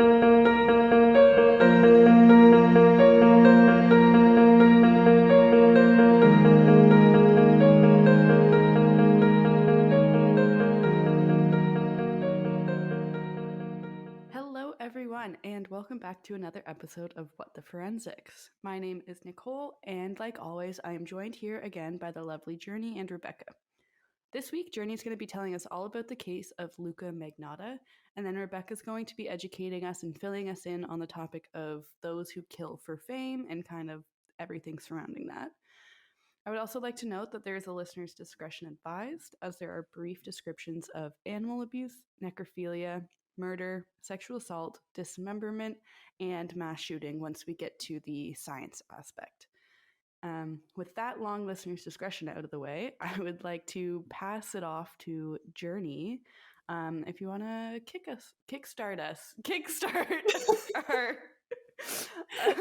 Hello, everyone, and welcome back to another episode of What the Forensics. My name is Nicole, and like always, I am joined here again by the lovely Journey and Rebecca. This week, Journey is going to be telling us all about the case of Luka Magnotta, and then Rebecca is going to be educating us and filling us in on the topic of those who kill for fame and kind of everything surrounding that. I would also like to note that there is a listener's discretion advised, as there are brief descriptions of animal abuse, necrophilia, murder, sexual assault, dismemberment, and mass shooting once we get to the science aspect. With that long listener's discretion out of the way, I would like to pass it off to Journey. If you want to kickstart our,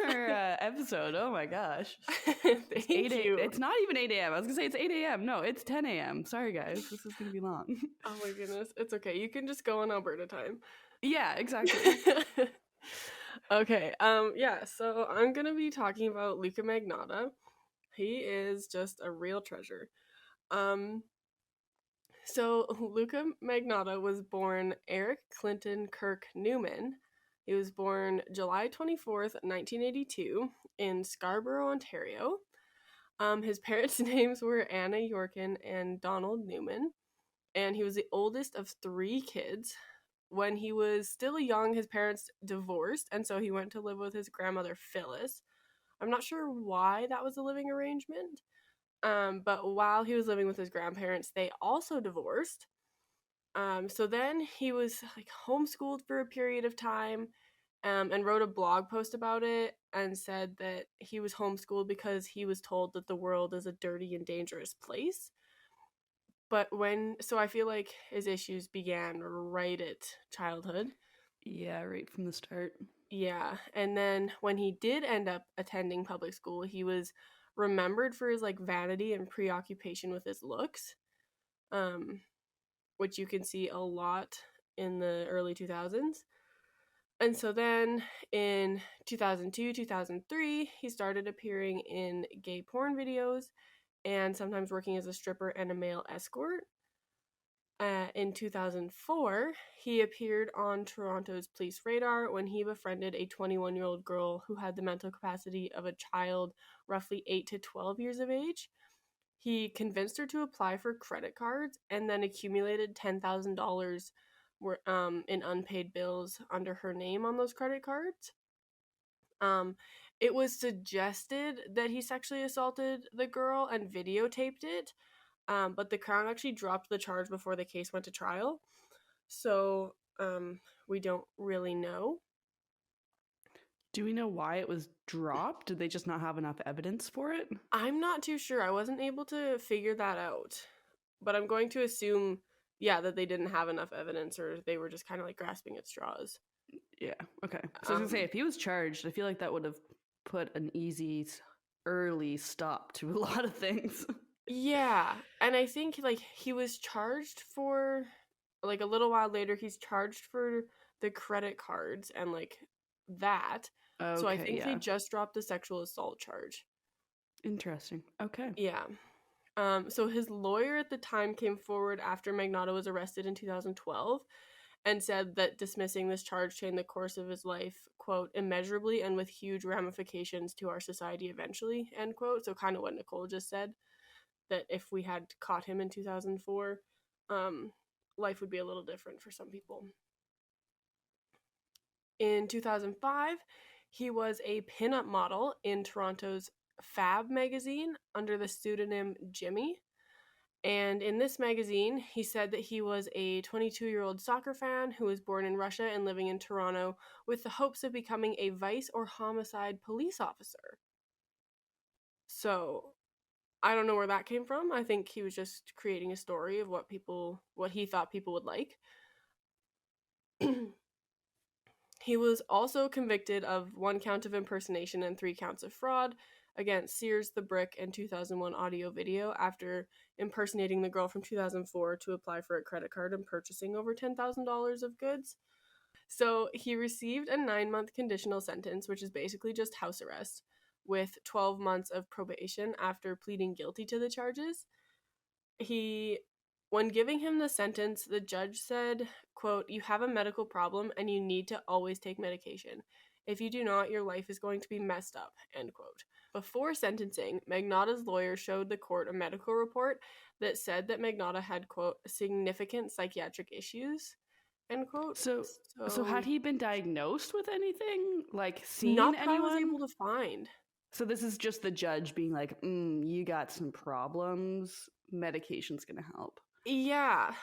our episode. Oh my gosh. Thank you. It's not even 8 a.m. I was going to say it's 8 a.m. No, it's 10 a.m. Sorry, guys. This is going to be long. Oh my goodness. It's okay. You can just go on Alberta time. Yeah, exactly. Okay. Yeah, so I'm going to be talking about Luka Magnotta. He is just a real treasure. So Luka Magnotta was born Eric Clinton Kirk Newman. He was born July 24th, 1982 in Scarborough, Ontario. His parents' names were Anna Yorkin and Donald Newman, and he was the oldest of 3 kids. When he was still young, his parents divorced, and so he went to live with his grandmother Phyllis. I'm not sure why that was a living arrangement, but while he was living with his grandparents, they also divorced. So then he was homeschooled for a period of time, and wrote a blog post about it and said that he was homeschooled because he was told that the world is a dirty and dangerous place. So I feel like his issues began right at childhood. Yeah, right from the start. Yeah, and then when he did end up attending public school, he was remembered for his vanity and preoccupation with his looks, which you can see a lot in the early 2000s. And so then in 2002, 2003, he started appearing in gay porn videos and sometimes working as a stripper and a male escort. In 2004, he appeared on Toronto's police radar when he befriended a 21-year-old girl who had the mental capacity of a child roughly 8 to 12 years of age. He convinced her to apply for credit cards and then accumulated $10,000 in unpaid bills under her name on those credit cards. It was suggested that he sexually assaulted the girl and videotaped it, but the Crown actually dropped the charge before the case went to trial. So we don't really know. Do we know why it was dropped? Did they just not have enough evidence for it? I'm not too sure. I wasn't able to figure that out. But I'm going to assume, that they didn't have enough evidence, or they were just kind of grasping at straws. Yeah, okay. So I was going to say, if he was charged, I feel like that would have put an easy, early stop to a lot of things. Yeah, and I think, he was charged for, a little while later, he's charged for the credit cards and, that. Okay, so I think they just dropped the sexual assault charge. Interesting. Okay. Yeah. So his lawyer at the time came forward after Magnotta was arrested in 2012 and said that dismissing this charge changed the course of his life, quote, immeasurably and with huge ramifications to our society eventually, end quote. So kind of what Nicole just said, that if we had caught him in 2004, life would be a little different for some people. In 2005, he was a pinup model in Toronto's Fab magazine under the pseudonym Jimmy. And in this magazine, he said that he was a 22-year-old soccer fan who was born in Russia and living in Toronto with the hopes of becoming a vice or homicide police officer. So I don't know where that came from. I think he was just creating a story of what he thought people would like. He was also convicted of 1 count of impersonation and 3 counts of fraud against Sears the Brick and 2001 audio video after impersonating the girl from 2004 to apply for a credit card and purchasing over $10,000 of goods. So he received a 9-month conditional sentence, which is basically just house arrest, with 12 months of probation after pleading guilty to the charges. When giving him the sentence, the judge said, quote, "You have a medical problem and you need to always take medication. If you do not, your life is going to be messed up," end quote. Before sentencing, Magnotta's lawyer showed the court a medical report that said that Magnotta had, quote, "significant psychiatric issues," end quote. So had he been diagnosed with anything? Like, seen not that anyone? I was able to find. So this is just the judge being like, you got some problems. Medication's gonna help. Yeah.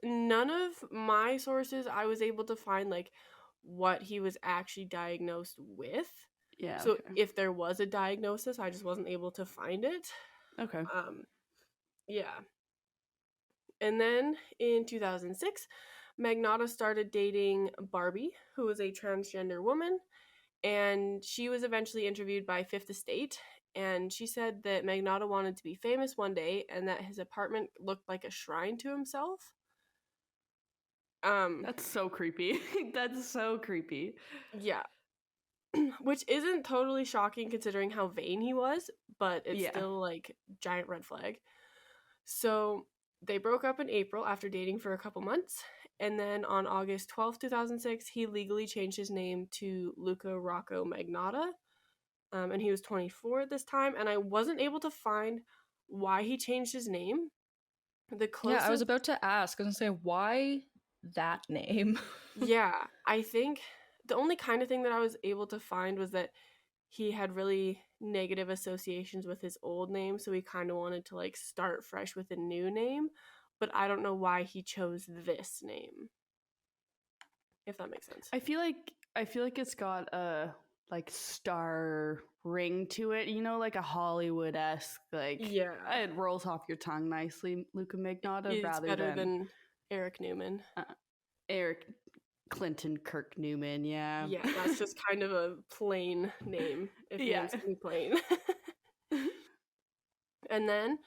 None of my sources I was able to find, like, what he was actually diagnosed with. Yeah. So Okay. if there was a diagnosis, I just wasn't able to find it. Okay. Yeah. And then in 2006, Magnotta started dating Barbie, who was a transgender woman, and she was eventually interviewed by Fifth Estate, and she said that Magnotta wanted to be famous one day and that his apartment looked like a shrine to himself. That's so creepy. That's so creepy. Yeah. Which isn't totally shocking considering how vain he was, but it's still like giant red flag. So they broke up in April after dating for a couple months, and then on August 12th, 2006, he legally changed his name to Luka Magnotta, and he was 24 at this time, and I wasn't able to find why he changed his name. Yeah, I was about to ask. I was going to say, why that name? Yeah, I think the only kind of thing that I was able to find was that he had really negative associations with his old name, so he kind of wanted to like start fresh with a new name, but I don't know why he chose this name. If that makes sense. I feel like it's got a like star ring to it, you know, like a Hollywood-esque, like, yeah, it rolls off your tongue nicely, Luka Magnotta, it's rather better than Eric Newman. Eric Clinton Kirk Newman. Yeah, that's just kind of a plain name if names can be plain. And then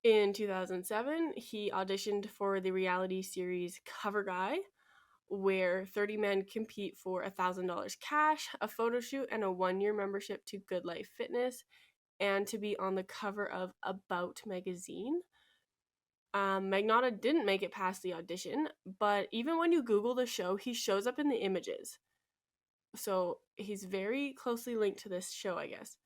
in 2007, he auditioned for the reality series Cover Guy, where 30 men compete for $1,000 cash, a photo shoot, and a 1-year membership to Good Life Fitness, and to be on the cover of About magazine. Magnotta didn't make it past the audition, but even when you Google the show, he shows up in the images. So he's very closely linked to this show, I guess.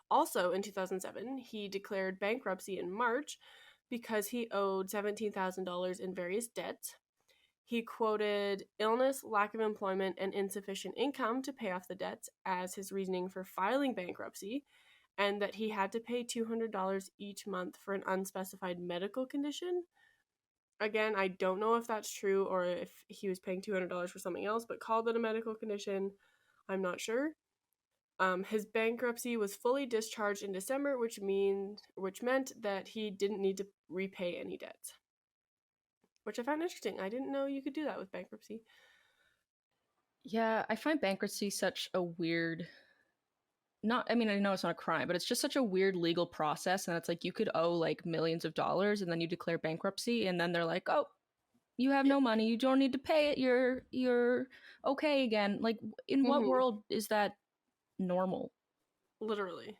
Also in 2007, he declared bankruptcy in March because he owed $17,000 in various debts. He quoted illness, lack of employment, and insufficient income to pay off the debts as his reasoning for filing bankruptcy, and that he had to pay $200 each month for an unspecified medical condition. Again, I don't know if that's true or if he was paying $200 for something else, but called it a medical condition. I'm not sure. His bankruptcy was fully discharged in December, which meant that he didn't need to repay any debts, which I found interesting. I didn't know you could do that with bankruptcy. Yeah, I find bankruptcy such a weird... I know it's not a crime, but it's just such a weird legal process, and it's like you could owe like millions of dollars and then you declare bankruptcy and then they're like, "Oh, you have no money, you don't need to pay it, you're okay again." Like, in what world is that normal? Literally.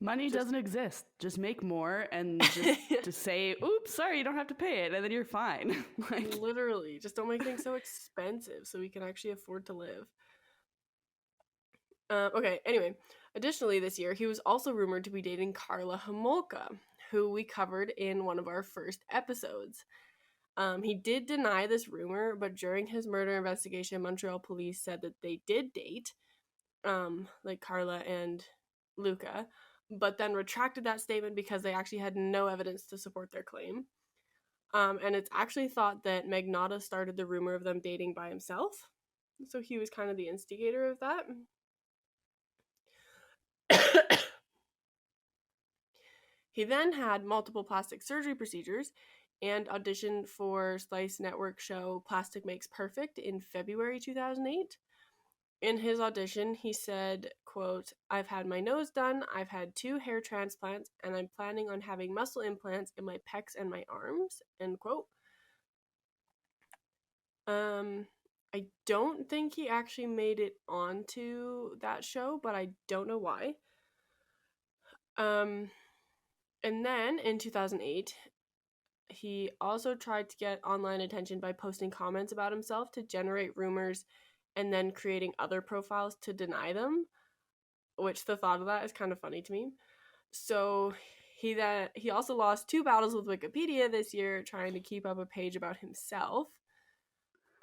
Money doesn't exist. Just make more and just say, "Oops, sorry, you don't have to pay it," and then you're fine. Like, literally, just don't make things so expensive so we can actually afford to live. Okay, anyway, additionally this year, he was also rumored to be dating Karla Homolka, who we covered in one of our first episodes. He did deny this rumor, but during his murder investigation, Montreal police said that they did date, like Karla and Luka, but then retracted that statement because they actually had no evidence to support their claim. And it's actually thought that Magnotta started the rumor of them dating by himself, so he was kind of the instigator of that. He then had multiple plastic surgery procedures and auditioned for Slice Network show Plastic Makes Perfect in February 2008. In his audition, he said, quote, "I've had my nose done, I've had 2 hair transplants, and I'm planning on having muscle implants in my pecs and my arms," end quote. I don't think he actually made it onto that show, but I don't know why. And then in 2008, he also tried to get online attention by posting comments about himself to generate rumors and then creating other profiles to deny them, which the thought of that is kind of funny to me. So he also lost 2 battles with Wikipedia this year trying to keep up a page about himself.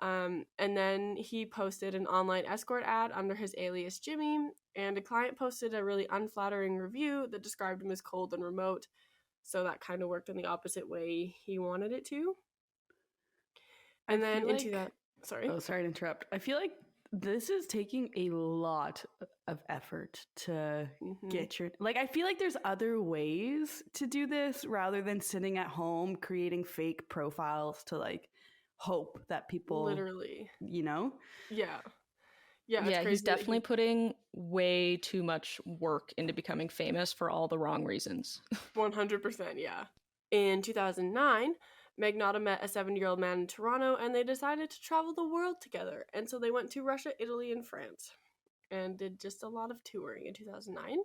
And then he posted an online escort ad under his alias Jimmy, and a client posted a really unflattering review that described him as cold and remote. So that kind of worked in the opposite way he wanted it to. And then into that, sorry. Oh, sorry to interrupt. I feel like this is taking a lot of effort to get your, like, I feel like there's other ways to do this rather than sitting at home creating fake profiles to like hope that people literally, you know? Yeah, he's definitely putting way too much work into becoming famous for all the wrong reasons. 100%, yeah. In 2009, Magnotta met a 70-year-old man in Toronto, and they decided to travel the world together. And so they went to Russia, Italy, and France, and did just a lot of touring in 2009.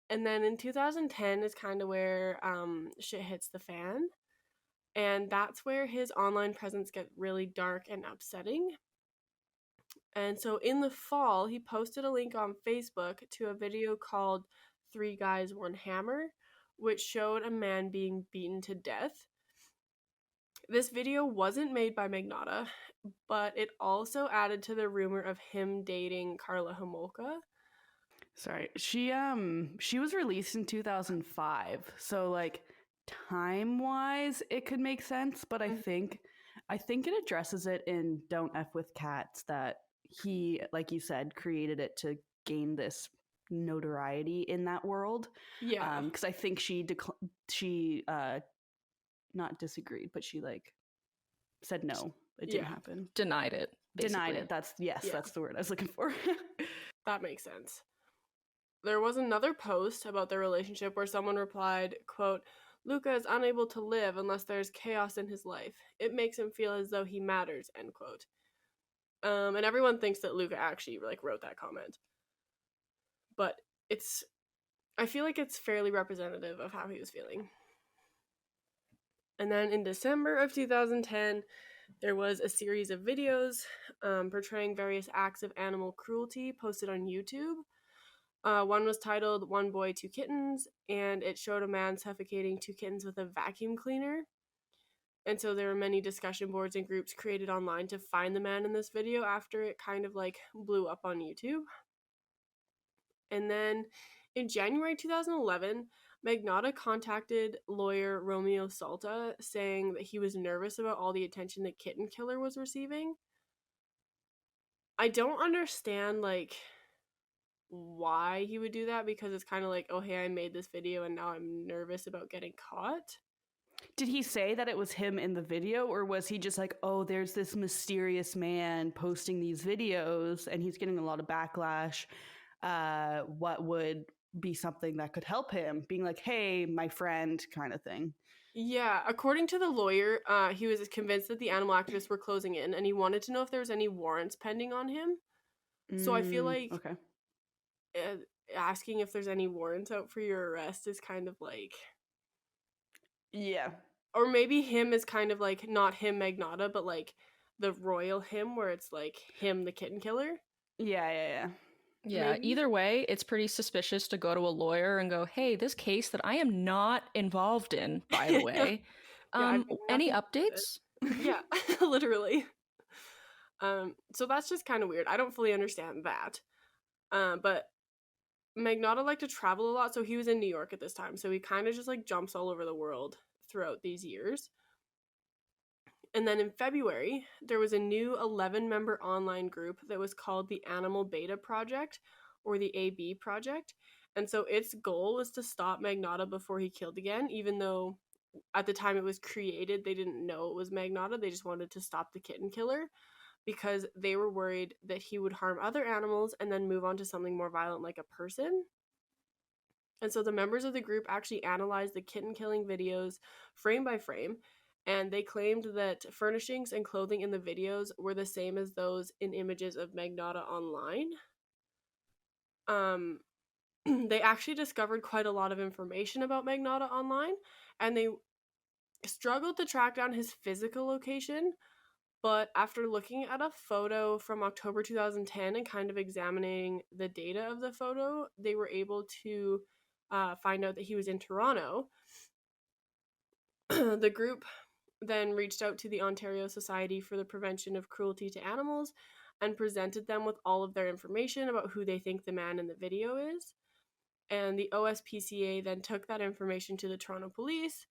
And then in 2010 is kind of where shit hits the fan. And that's where his online presence gets really dark and upsetting. And so in the fall, he posted a link on Facebook to a video called 3 Guys, 1 Hammer, which showed a man being beaten to death. This video wasn't made by Magnotta, but it also added to the rumor of him dating Karla Homolka. Sorry. She was released in 2005. So like time-wise it could make sense, but I think it addresses it in Don't F with Cats that he, like you said, created it to gain this notoriety in that world. Yeah. Because I think she not disagreed, but she like said no, it didn't happen. Denied it. Basically. Denied it. That's the word I was looking for. That makes sense. There was another post about their relationship where someone replied, quote, "Luka is unable to live unless there's chaos in his life. It makes him feel as though he matters," end quote. And everyone thinks that Luka actually like wrote that comment. But I feel like it's fairly representative of how he was feeling. And then in December of 2010, there was a series of videos portraying various acts of animal cruelty posted on YouTube. One was titled 1 Boy, 2 Kittens, and it showed a man suffocating 2 kittens with a vacuum cleaner. And so there were many discussion boards and groups created online to find the man in this video after it kind of like blew up on YouTube. And then in January 2011, Magnotta contacted lawyer Romeo Salta saying that he was nervous about all the attention that Kitten Killer was receiving. I don't understand like why he would do that, because it's kind of like, oh hey, I made this video and now I'm nervous about getting caught. Did he say that it was him in the video, or was he just like, oh, there's this mysterious man posting these videos and he's getting a lot of backlash? What would be something that could help him? Being like, hey, my friend kind of thing. Yeah, according to the lawyer, he was convinced that the animal activists were closing in and he wanted to know if there was any warrants pending on him. So I feel like asking if there's any warrants out for your arrest is kind of like... Yeah. Or maybe him is kind of like, not him Magnotta, but like the royal him, where it's like him the kitten killer. Yeah. Yeah, maybe. Either way, it's pretty suspicious to go to a lawyer and go, hey, this case that I am not involved in, by the way. Any updates? Yeah, literally. So that's just kind of weird. I don't fully understand that. But Magnotta liked to travel a lot, so he was in New York at this time. So he kind of just like jumps all over the world throughout these years. And then in February, there was a new 11-member online group that was called the Animal Beta Project, or the AB Project. And so its goal was to stop Magnotta before he killed again, even though at the time it was created, they didn't know it was Magnotta. They just wanted to stop the kitten killer because they were worried that he would harm other animals and then move on to something more violent like a person. And so the members of the group actually analyzed the kitten killing videos frame by frame, and they claimed that furnishings and clothing in the videos were the same as those in images of Magnotta online. They actually discovered quite a lot of information about Magnotta online, and they struggled to track down his physical location, but after looking at a photo from October 2010 and kind of examining the data of the photo, they were able to find out that he was in Toronto. The group then reached out to the Ontario Society for the Prevention of Cruelty to Animals and presented them with all of their information about who they think the man in the video is. And the OSPCA then took that information to the Toronto police.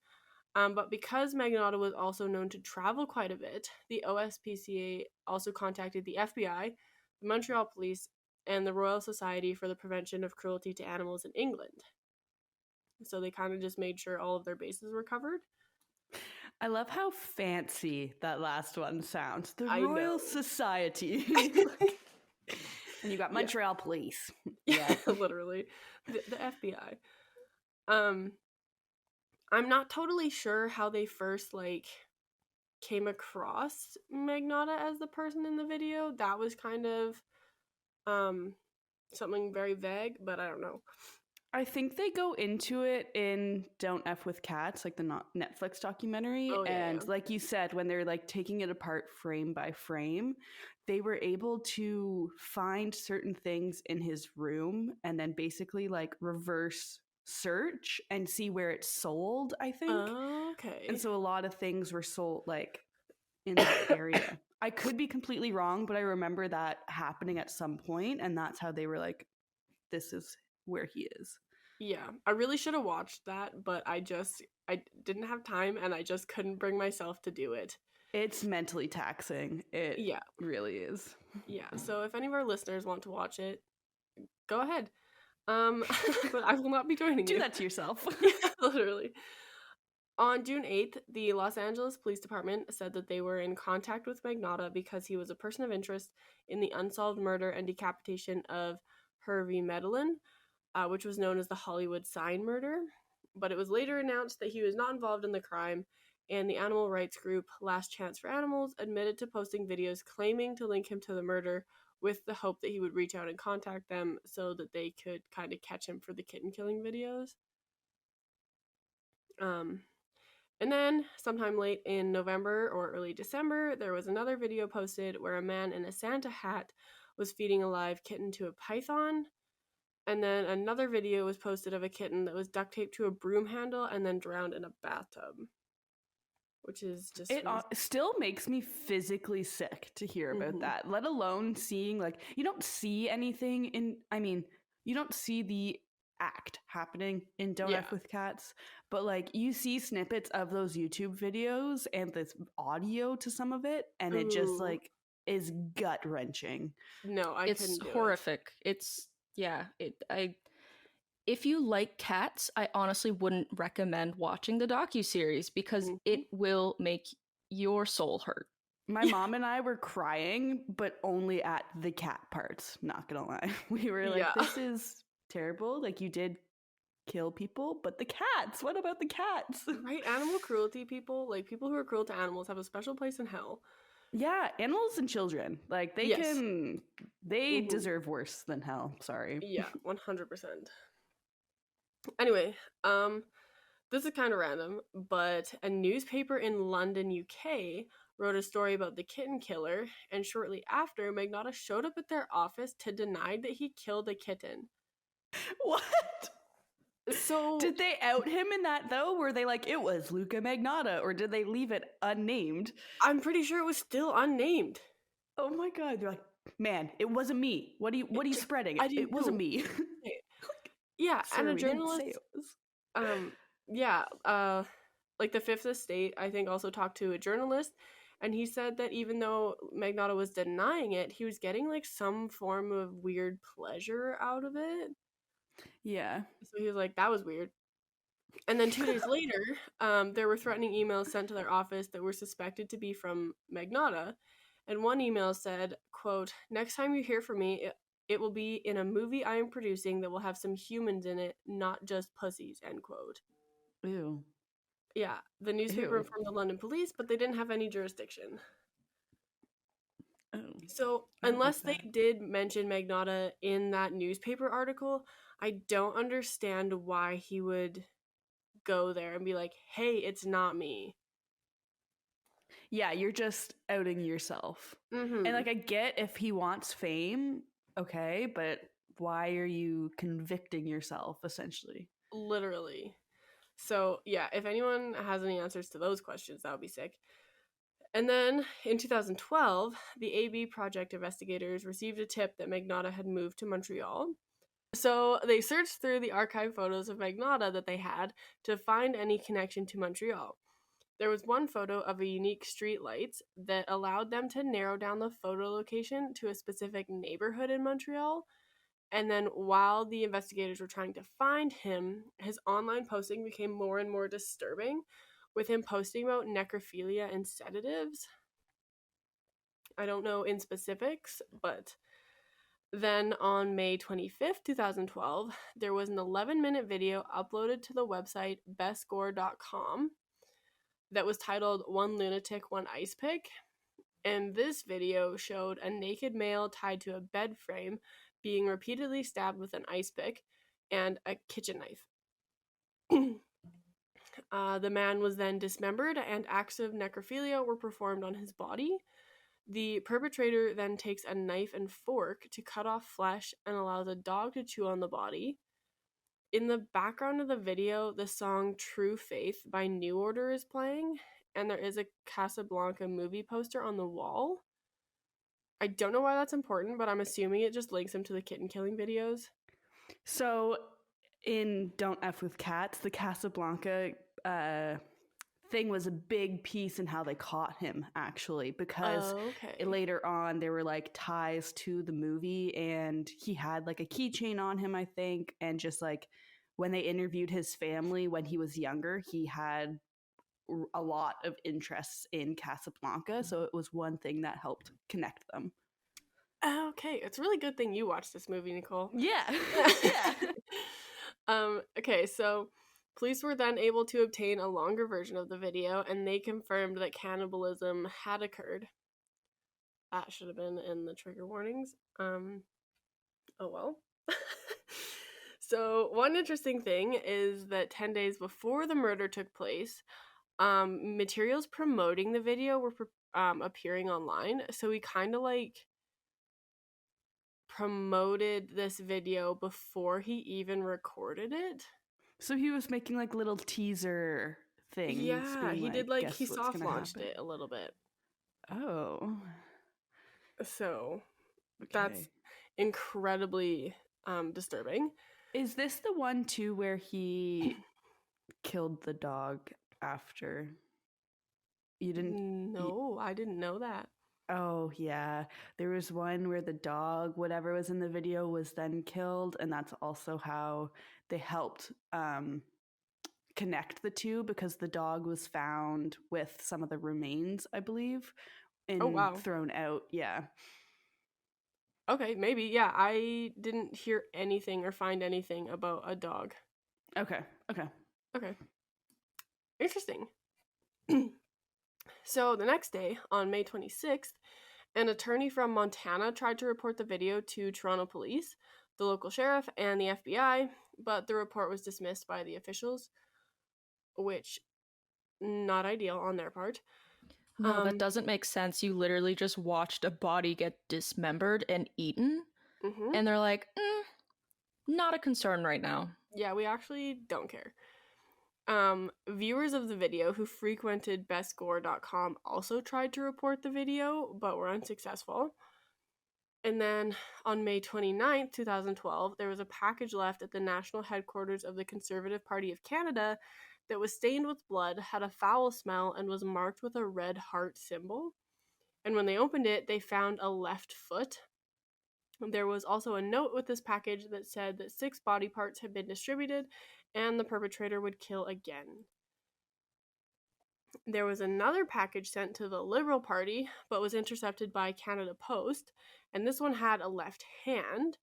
But because Magnotta was also known to travel quite a bit, the OSPCA also contacted the FBI, the Montreal Police, and the Royal Society for the Prevention of Cruelty to Animals in England. So they kind of just made sure all of their bases were covered. I love how fancy that last one sounds. The I Royal know. Society. And you got Montreal Police. Yeah, literally. The FBI. I'm not totally sure how they first, came across Magnotta as the person in the video. That was kind of, something very vague, but I don't know. I think they go into it in Don't F with Cats, like the Netflix documentary. Oh, yeah, and yeah. like you said, when they're like taking it apart frame by frame, they were able to find certain things in his room and then basically like reverse search and see where it's sold, I think. Okay. And so a lot of things were sold like in that area. I could be completely wrong, but I remember that happening at some point, and that's how they were like, this is where he is. Yeah, I really should have watched that, but I didn't have time, and I just couldn't bring myself to do it. It's mentally taxing. It really is. Yeah, so if any of our listeners want to watch it, go ahead. But I will not be joining you. Do that to yourself. Yeah, literally. On June 8th, the Los Angeles Police Department said that they were in contact with Magnotta because he was a person of interest in the unsolved murder and decapitation of Harvey Medellin, which was known as the Hollywood Sign murder. But it was later announced that he was not involved in the crime, and the animal rights group Last Chance for Animals admitted to posting videos claiming to link him to the murder with the hope that he would reach out and contact them so that they could kind of catch him for the kitten killing videos. And then, sometime late in November or early December, there was another video posted where a man in a Santa hat was feeding a live kitten to a python. And then another video was posted of a kitten that was duct taped to a broom handle and then drowned in a bathtub. Which is just... It still makes me physically sick to hear about that, let alone seeing, like, you don't see anything in... I mean, you don't see the act happening in Don't F with Cats, but like you see snippets of those YouTube videos and this audio to some of it, and it just like is gut wrenching. No, it's horrific. It's if you like cats, I honestly wouldn't recommend watching the docuseries because it will make your soul hurt. My mom and I were crying, but only at the cat parts, not gonna lie. We were like, this is terrible. Like, you did kill people, but the cats, what about the cats? Right? Animal cruelty people, like people who are cruel to animals, have a special place in hell. Yeah, animals and children, like they deserve worse than hell. Sorry. Yeah, 100%. Anyway, this is kind of random, but a newspaper in London, UK wrote a story about the kitten killer, and shortly after, Magnotta showed up at their office to deny that he killed a kitten. What? So did they out him in that though? Were they like, it was Luka Magnotta, or did they leave it unnamed? I'm pretty sure it was still unnamed. Oh my god, they're like, man, it wasn't me. What are you spreading? It wasn't me. Yeah, Sir, and a journalist like the Fifth Estate, I think, also talked to a journalist, and he said that even though Magnotta was denying it, he was getting like some form of weird pleasure out of it. Yeah. So he was like, that was weird. And then 2 days later, there were threatening emails sent to their office that were suspected to be from Magnotta. And one email said, quote, "Next time you hear from me, it will be in a movie I am producing that will have some humans in it, not just pussies," end quote. Ew. Yeah, the newspaper Ew. informed the London police, but they didn't have any jurisdiction. Oh, So, I don't unless like they that. did mention Magnotta in that newspaper article, I don't understand why he would go there and be like, hey, it's not me. Yeah, you're just outing yourself. And Mm-hmm. like, I get if he wants fame, okay, but why are you convicting yourself essentially? Literally. So, yeah, if anyone has any answers to those questions, that would be sick. And then in 2012, the AB Project investigators received a tip that Magnotta had moved to Montreal. So they searched through the archive photos of Magnotta that they had to find any connection to Montreal. There was one photo of a unique streetlights that allowed them to narrow down the photo location to a specific neighborhood in Montreal. And then while the investigators were trying to find him, his online posting became more and more disturbing, with him posting about necrophilia and sedatives. I don't know in specifics, but then on May 25th, 2012, there was an 11-minute video uploaded to the website bestscore.com that was titled One Lunatic, One Ice Pick. And this video showed a naked male tied to a bed frame being repeatedly stabbed with an ice pick and a kitchen knife. The man was then dismembered and acts of necrophilia were performed on his body. The perpetrator then takes a knife and fork to cut off flesh and allows a dog to chew on the body. In the background of the video, the song True Faith by New Order is playing, and there is a Casablanca movie poster on the wall. I don't know why that's important, but I'm assuming it just links him to the kitten killing videos. So in Don't F with Cats, the Casablanca thing was a big piece in how they caught him, actually, because Okay. later on there were like ties to the movie, and he had like a keychain on him, I think, and just like when they interviewed his family when he was younger, he had a lot of interests in Casablanca, so it was one thing that helped connect them. Okay, it's a really good thing you watched this movie, Nicole. Yeah. Yeah. Okay, so police were then able to obtain a longer version of the video, and they confirmed that cannibalism had occurred. That should have been in the trigger warnings. Oh well. So one interesting thing is that 10 days before the murder took place, materials promoting the video were appearing online. So we kind of like promoted this video before he even recorded it. So he was making like little teaser things, Yeah, being he did like, like guess he what's soft gonna launched happen. it a little bit. Oh, So that's okay. incredibly disturbing. Is this the one too where he killed the dog after? You didn't. No, I didn't know that. Oh, yeah. There was one where the dog, whatever was in the video, was then killed, and that's also how they helped connect the two, because the dog was found with some of the remains, I believe, Oh and wow. thrown out. Yeah. Okay, maybe. Yeah, I didn't hear anything or find anything about a dog. Okay. Okay. Okay. Interesting. So the next day, on May 26th, an attorney from Montana tried to report the video to Toronto police, the local sheriff, and the FBI, but the report was dismissed by the officials, which not ideal on their part. No, that doesn't make sense. You literally just watched a body get dismembered and eaten, Mm-hmm. and they're like, not a concern right now. Yeah, we actually don't care. Viewers of the video who frequented bestscore.com also tried to report the video, but were unsuccessful. And then on May 29th, 2012, there was a package left at the national headquarters of the Conservative Party of Canada that was stained with blood, had a foul smell, and was marked with a red heart symbol. And when they opened it, they found a left foot. There was also a note with this package that said that 6 body parts had been distributed and the perpetrator would kill again. There was another package sent to the Liberal Party, but was intercepted by Canada Post, and this one had a left hand.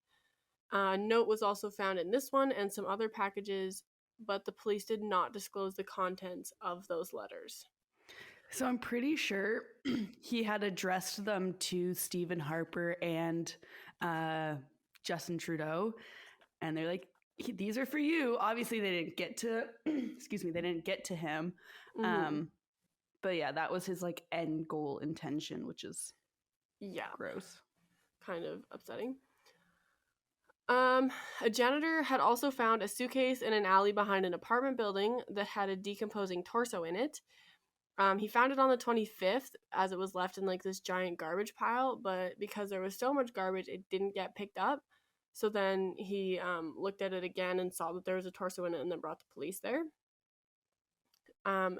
A note was also found in this one and some other packages but the police did not disclose the contents of those letters. So I'm pretty sure he had addressed them to Stephen Harper and Justin Trudeau, and they're like, "These are for you." Obviously, they didn't get to, excuse me, they didn't get to him. But yeah, that was his like end goal intention, which is gross, kind of upsetting. A janitor had also found a suitcase in an alley behind an apartment building that had a decomposing torso in it. He found it on the 25th as it was left in like this giant garbage pile, but because there was so much garbage, it didn't get picked up. So then he looked at it again and saw that there was a torso in it and then brought the police there.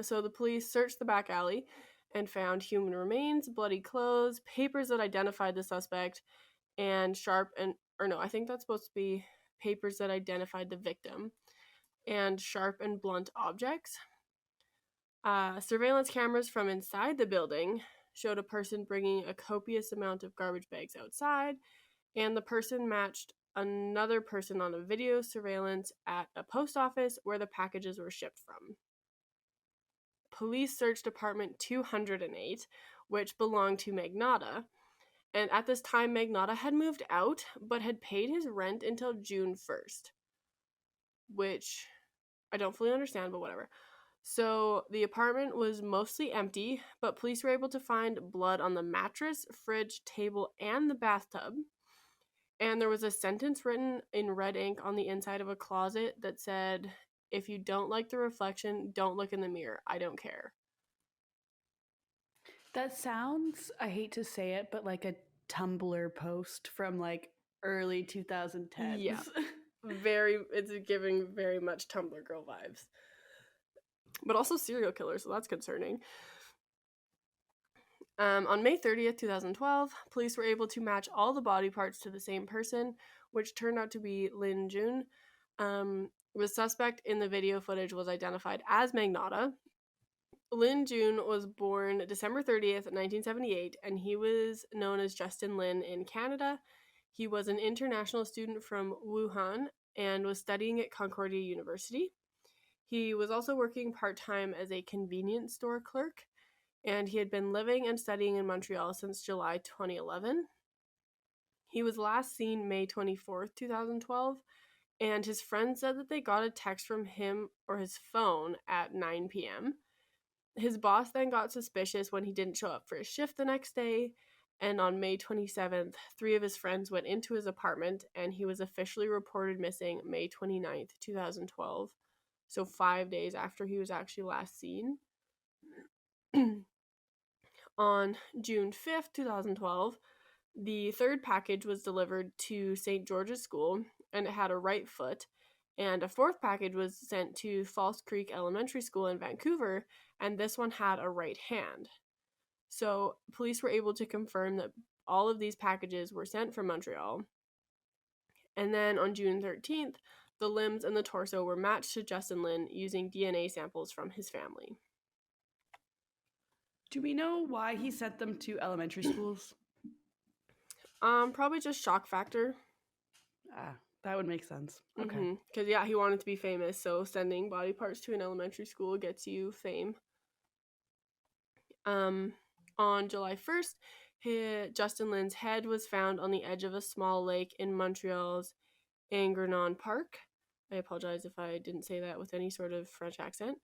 So the police searched the back alley and found human remains, bloody clothes, papers that identified the suspect, and I think that's supposed to be papers that identified the victim, and sharp and blunt objects. Surveillance cameras from inside the building showed a person bringing a copious amount of garbage bags outside, and the person matched another person on a video surveillance at a post office where the packages were shipped from. Police searched apartment 208, which belonged to Magnotta, and at this time Magnotta had moved out but had paid his rent until June 1st, which I don't fully understand, but whatever. So the apartment was mostly empty, but police were able to find blood on the mattress, fridge, table, and the bathtub. And there was a sentence written in red ink on the inside of a closet that said, "If you don't like the reflection, don't look in the mirror. I don't care." That sounds, I hate to say it, but like a Tumblr post from like early 2010s. Yeah. It's giving very much Tumblr girl vibes. But also serial killer, so that's concerning. On May 30th, 2012, police were able to match all the body parts to the same person, which turned out to be Lin Jun. The suspect in the video footage was identified as Magnotta. Lin Jun was born December 30th, 1978, and he was known as Justin Lin in Canada. He was an international student from Wuhan and was studying at Concordia University. He was also working part-time as a convenience store clerk, and he had been living and studying in Montreal since July 2011. He was last seen May 24th, 2012, and his friends said that they got a text from him or his phone at 9 p.m. His boss then got suspicious when he didn't show up for his shift the next day, and on May 27th, 3 of his friends went into his apartment, and he was officially reported missing May 29th, 2012. So 5 days after he was actually last seen. On June 5th, 2012, the third package was delivered to St. George's School, and it had a right foot, and a fourth package was sent to False Creek Elementary School in Vancouver, and this one had a right hand. So police were able to confirm that all of these packages were sent from Montreal. And then on June 13th, the limbs and the torso were matched to Justin Lin using DNA samples from his family. Do we know why he sent them to elementary schools? Probably just shock factor. That would make sense. Okay. Because, he wanted to be famous, so sending body parts to an elementary school gets you fame. On July 1st, Justin Lin's head was found on the edge of a small lake in Montreal's Ingrenon Park. I apologize if I didn't say that with any sort of French accent.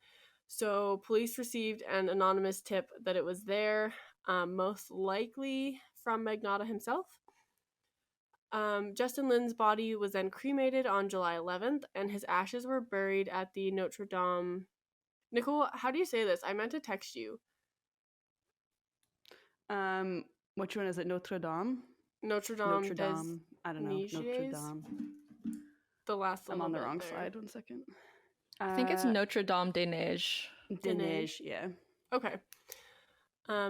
So police received an anonymous tip that it was there, most likely from Magnotta himself. Justin Lin's body was then cremated on July 11th, and his ashes were buried at the Notre Dame. Nicole, how do you say this? I meant to text you. Which one is it? Notre Dame? Notre Dame. I don't know. Notre Dame. The last. I'm on the wrong slide. 1 second. I think it's Notre Dame des Neiges. Des Neiges, yeah. Okay.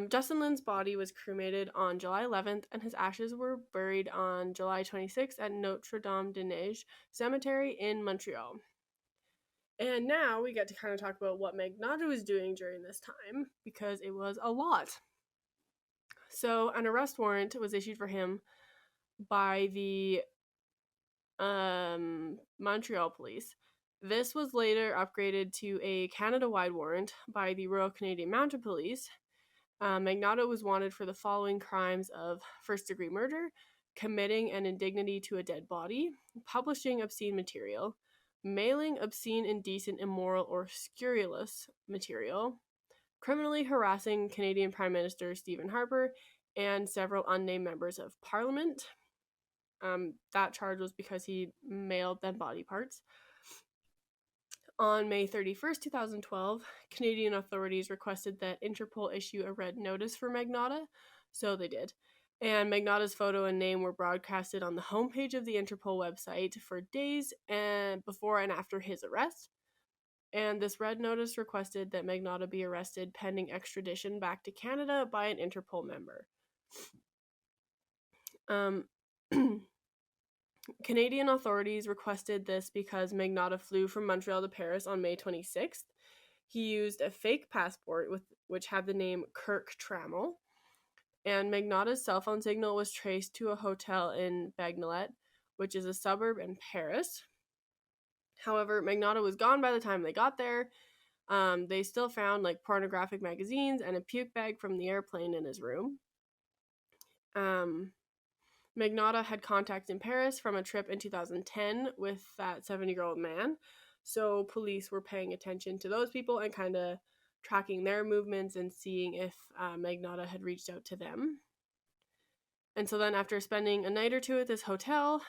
Justin Lin's body was cremated on July 11th, and his ashes were buried on July 26th at Notre Dame des Neiges Cemetery in Montreal. And now we get to kind of talk about what Magnotta was doing during this time, because it was a lot. So an arrest warrant was issued for him by the Montreal police. This was later upgraded to a Canada-wide warrant by the Royal Canadian Mounted Police. Magnotta was wanted for the following crimes of first-degree murder, committing an indignity to a dead body, publishing obscene material, mailing obscene, indecent, immoral, or scurrilous material, criminally harassing Canadian Prime Minister Stephen Harper, and several unnamed members of Parliament. That charge was because he mailed them body parts. On May 31st, 2012, Canadian authorities requested that Interpol issue a red notice for Magnotta, so they did. And Magnotta's photo and name were broadcasted on the homepage of the Interpol website for days and before and after his arrest. And this red notice requested that Magnotta be arrested pending extradition back to Canada by an Interpol member. Canadian authorities requested this because Magnotta flew from Montreal to Paris on May 26th. He used a fake passport which had the name Kirk Trammell, and Magnotta's cell phone signal was traced to a hotel in Bagnolet, which is a suburb in Paris. However, Magnotta was gone by the time they got there. They still found like pornographic magazines and a puke bag from the airplane in his room. Magnotta had contacts in Paris from a trip in 2010 with that 70-year-old man. So police were paying attention to those people and kind of tracking their movements and seeing if Magnotta had reached out to them. And so then after spending a night or two at this hotel,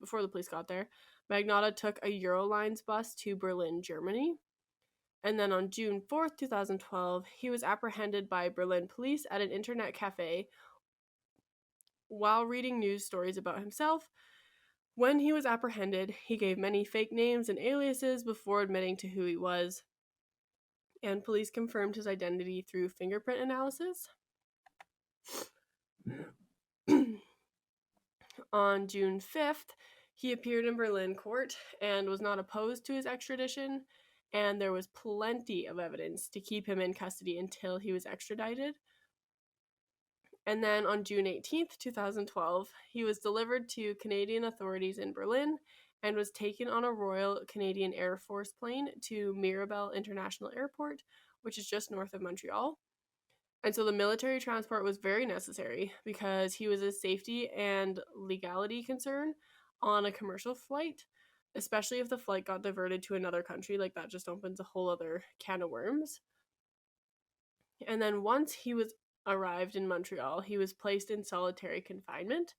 before the police got there, Magnotta took a Eurolines bus to Berlin, Germany. And then on June 4th, 2012, he was apprehended by Berlin police at an internet cafe while reading news stories about himself. When he was apprehended, he gave many fake names and aliases before admitting to who he was, and police confirmed his identity through fingerprint analysis. On June 5th, he appeared in Berlin court and was not opposed to his extradition, and there was plenty of evidence to keep him in custody until he was extradited. And then on June 18th, 2012, he was delivered to Canadian authorities in Berlin and was taken on a Royal Canadian Air Force plane to Mirabel International Airport, which is just north of Montreal. And so the military transport was very necessary because he was a safety and legality concern on a commercial flight, especially if the flight got diverted to another country. Like, that just opens a whole other can of worms. And then once he was arrived in Montreal, he was placed in solitary confinement.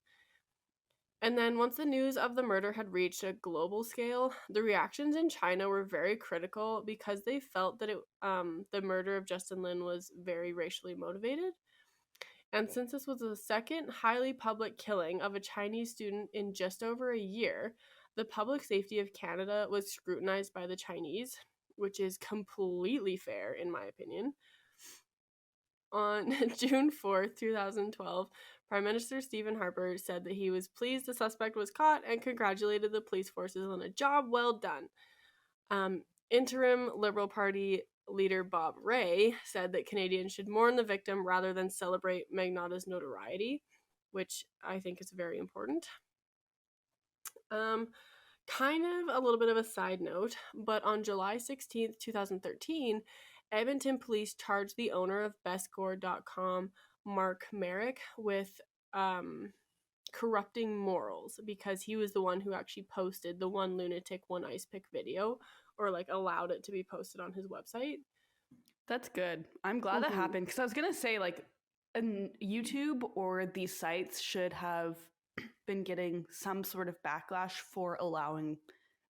And then once the news of the murder had reached a global scale, the reactions in China were very critical because they felt that the murder of Justin Lin was very racially motivated. And since this was the second highly public killing of a Chinese student in just over a year, the public safety of Canada was scrutinized by the Chinese, which is completely fair in my opinion. On June 4th, 2012, Prime Minister Stephen Harper said that he was pleased the suspect was caught and congratulated the police forces on a job well done. Interim Liberal Party leader Bob Rae said that Canadians should mourn the victim rather than celebrate Magnotta's notoriety, which I think is very important. Kind of a little bit of a side note, but on July 16th, 2013, Edmonton police charged the owner of bestgore.com, Mark Merrick, with corrupting morals because he was the one who actually posted the one lunatic, one ice pick video, or like allowed it to be posted on his website. That's good. I'm glad that happened because I was going to say, like, YouTube or these sites should have been getting some sort of backlash for allowing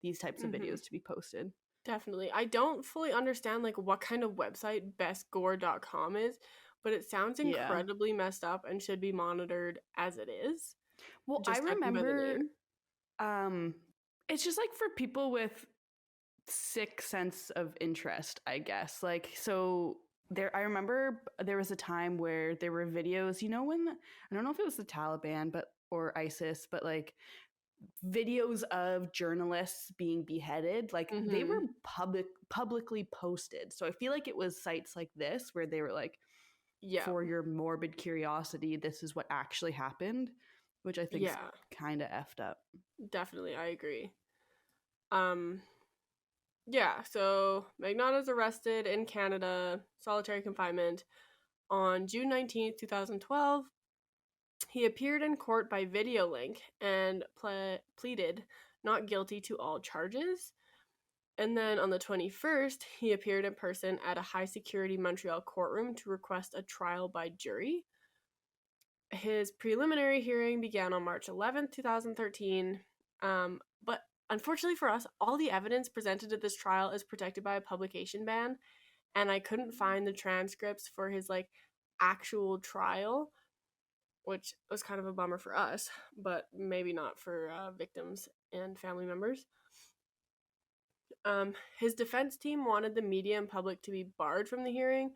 these types of videos to be posted. Definitely. I don't fully understand like what kind of website bestgore.com is, but it sounds incredibly messed up and should be monitored as it is. Well, I remember it's just like for people with sick sense of interest, I guess. Like, so I remember there was a time where there were videos, when I don't know if it was the Taliban or ISIS, but like videos of journalists being beheaded, like they were publicly posted. So I feel like it was sites like this where they were like, for your morbid curiosity, this is what actually happened, which I think is kind of effed up. Definitely, I agree. Yeah, so Magnotta's arrested in Canada, solitary confinement, on June 19th, 2012. He appeared in court by video link and pleaded not guilty to all charges. And then on the 21st, he appeared in person at a high security Montreal courtroom to request a trial by jury. His preliminary hearing began on March 11th, 2013. But unfortunately for us, all the evidence presented at this trial is protected by a publication ban, and I couldn't find the transcripts for his like actual trial, which was kind of a bummer for us, but maybe not for victims and family members. His defense team wanted the media and public to be barred from the hearing,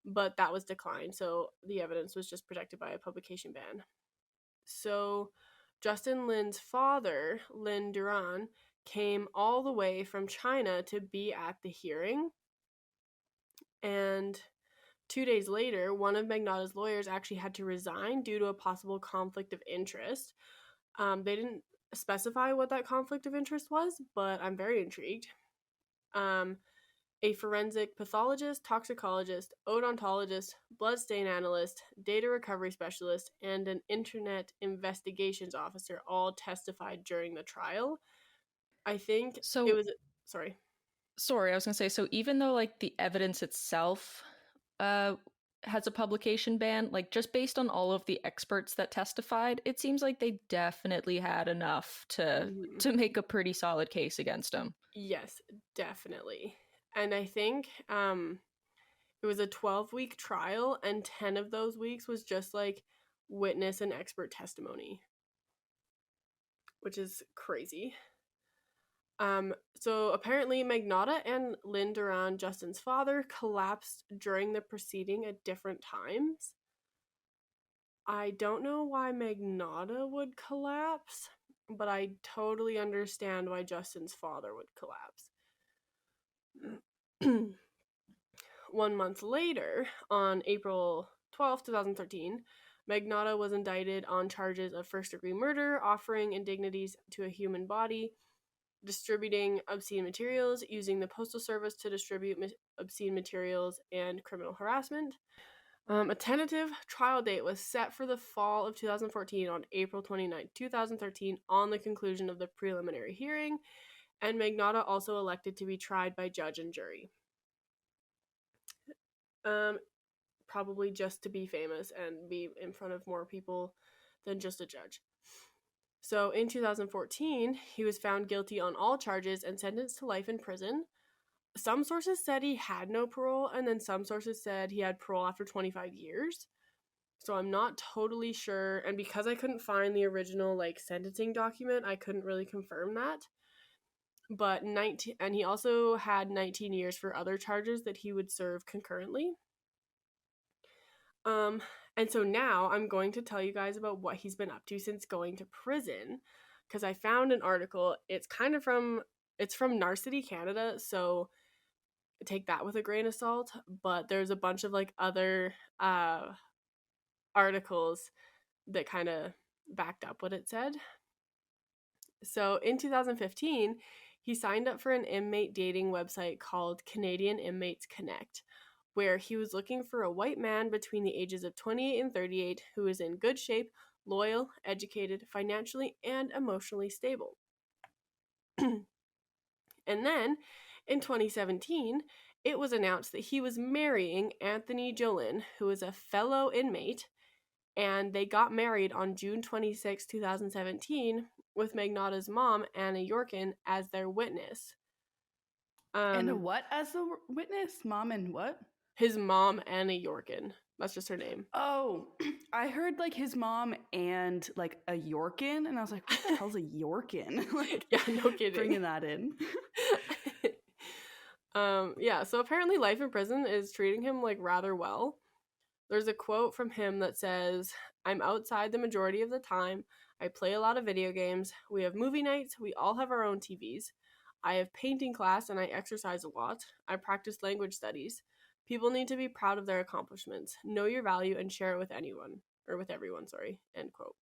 but that was declined, so the evidence was just protected by a publication ban. So Justin Lin's father, Lin Duran, came all the way from China to be at the hearing. And 2 days later, one of Magnotta's lawyers actually had to resign due to a possible conflict of interest. They didn't specify what that conflict of interest was, but I'm very intrigued. A forensic pathologist, toxicologist, odontologist, bloodstain analyst, data recovery specialist, and an internet investigations officer all testified during the trial. I think So it was. Sorry. Sorry, I was gonna say, so even though like the evidence itself has a publication ban, like just based on all of the experts that testified, it seems like they definitely had enough to make a pretty solid case against him. Yes, definitely. And I think it was a 12-week trial, and 10 of those weeks was just like witness and expert testimony, which is crazy. So apparently Magnotta and Lin Duran, Justin's father, collapsed during the proceeding at different times. I don't know why Magnotta would collapse, but I totally understand why Justin's father would collapse. 1 month later, on April 12th, 2013, Magnotta was indicted on charges of first-degree murder, offering indignities to a human body, distributing obscene materials, using the Postal Service to distribute obscene materials, and criminal harassment. A tentative trial date was set for the fall of 2014 on April 29, 2013, on the conclusion of the preliminary hearing, and Magnotta also elected to be tried by judge and jury. Probably just to be famous and be in front of more people than just a judge. So in 2014, he was found guilty on all charges and sentenced to life in prison. Some sources said he had no parole, and then some sources said he had parole after 25 years. So I'm not totally sure, and because I couldn't find the original like sentencing document, I couldn't really confirm that. But he also had 19 years for other charges that he would serve concurrently. And so now I'm going to tell you guys about what he's been up to since going to prison, because I found an article. It's from Narcity Canada, so take that with a grain of salt, but there's a bunch of like other articles that kind of backed up what it said. So in 2015, he signed up for an inmate dating website called Canadian Inmates Connect, where he was looking for a white man between the ages of 28 and 38 who is in good shape, loyal, educated, financially, and emotionally stable. And then, in 2017, it was announced that he was marrying Anthony Jolin, who is a fellow inmate, and they got married on June 26, 2017, with Magnotta's mom, Anna Yorkin, as their witness. And what as the witness? Mom and what? His mom, Anna Yorkin. That's just her name. Oh, I heard like his mom and like a Yorkin, and I was like, what the hell's a Yorkin? Like, yeah, no kidding. Bringing that in. Yeah, so apparently life in prison is treating him like rather well. There's a quote from him that says, "I'm outside the majority of the time. I play a lot of video games. We have movie nights. We all have our own TVs. I have painting class and I exercise a lot. I practice language studies. People need to be proud of their accomplishments. Know your value and share it with anyone. Or with everyone, sorry." End quote.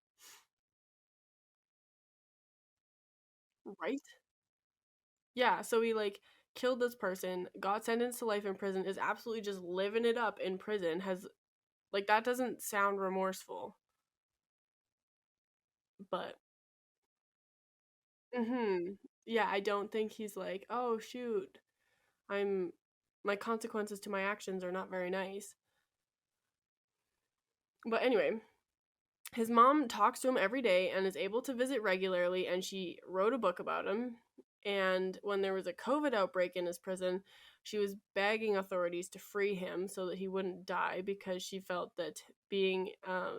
Right? Yeah, so he killed this person, got sentenced to life in prison, is absolutely just living it up in prison, has, like, that doesn't sound remorseful. But, yeah, I don't think he's like, oh, shoot, my consequences to my actions are not very nice. But anyway, his mom talks to him every day and is able to visit regularly, and she wrote a book about him. And when there was a COVID outbreak in his prison, she was begging authorities to free him so that he wouldn't die, because she felt that being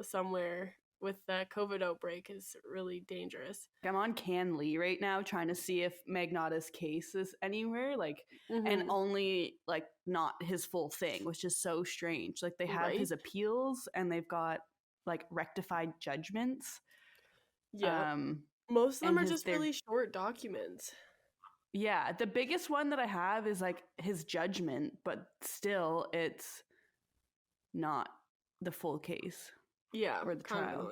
somewhere with the COVID outbreak is really dangerous. I'm on Canly right now trying to see if Magnotta's case is anywhere, like, and only like not his full thing, which is so strange. Like, they have his appeals and they've got like rectified judgments. Yeah. Most of them are just really short documents. Yeah, the biggest one that I have is like his judgment, but still it's not the full case. Yeah, or the trial.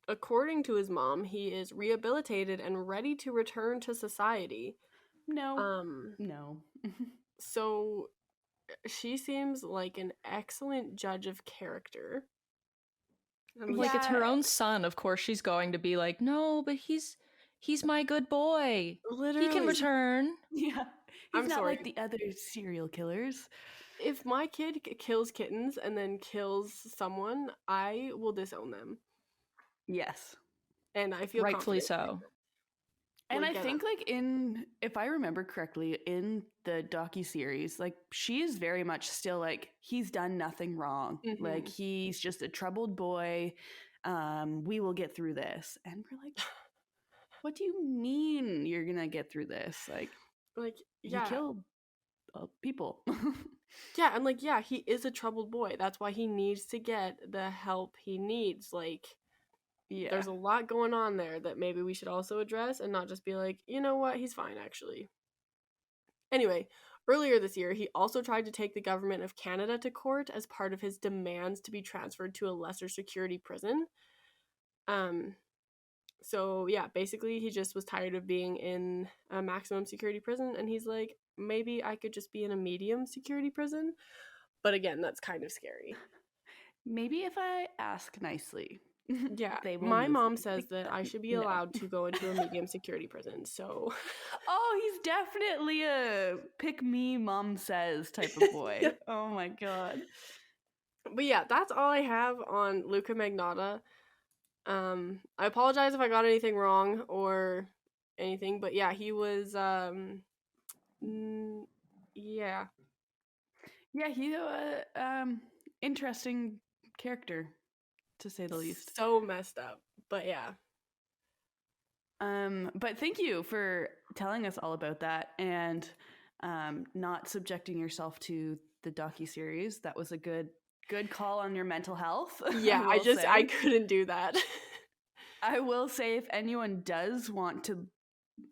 According to his mom, he is rehabilitated and ready to return to society. No. So she seems like an excellent judge of character. Like, it's her own son, of course she's going to be like, no, but he's my good boy. Literally. He can return. Yeah. He's not like the other serial killers. If my kid kills kittens and then kills someone, I will disown them. Yes. And I feel rightfully so. And I think, like, if I remember correctly, in the docuseries, like, she is very much still like, he's done nothing wrong. Like, he's just a troubled boy. We will get through this. And we're like, what do you mean you're gonna get through this? Like yeah. He killed people. Yeah, and like, yeah, he is a troubled boy. That's why he needs to get the help he needs. Like, yeah, there's a lot going on there that maybe we should also address and not just be like, you know what, he's fine, actually. Anyway, earlier this year, he also tried to take the government of Canada to court as part of his demands to be transferred to a lesser security prison. So yeah, basically he just was tired of being in a maximum security prison, and he's like, maybe I could just be in a medium security prison. But again, that's kind of scary. Maybe if I ask nicely. Yeah, my mom says that I should be allowed to go into a medium security prison, so... Oh, he's definitely a pick me, mom says type of boy. Yeah. Oh my god. But yeah, that's all I have on Luka Magnotta. I apologize if I got anything wrong or anything, but yeah, he was, yeah. Yeah, he's interesting character, to say the least. So messed up, but yeah. But thank you for telling us all about that and not subjecting yourself to the docuseries. That was a good call on your mental health. Yeah, I couldn't do that. I will say, if anyone does want to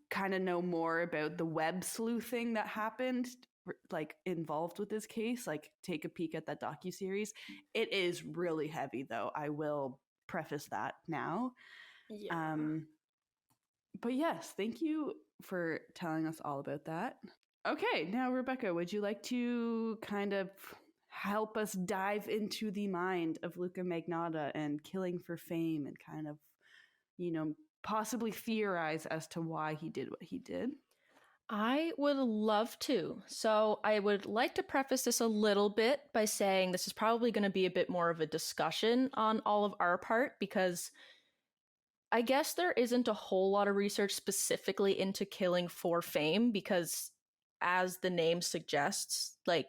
kind of know more about the web sleuthing that happened, like, involved with this case, like, take a peek at that docuseries. It is really heavy, though. I will preface that now. Yeah. But yes, thank you for telling us all about that. Okay, now Rebecca, would you like to kind of help us dive into the mind of Luka Magnotta and killing for fame and kind of, possibly theorize as to why he did what he did? I would love to. So I would like to preface this a little bit by saying this is probably going to be a bit more of a discussion on all of our part, because I guess there isn't a whole lot of research specifically into killing for fame, because as the name suggests, like,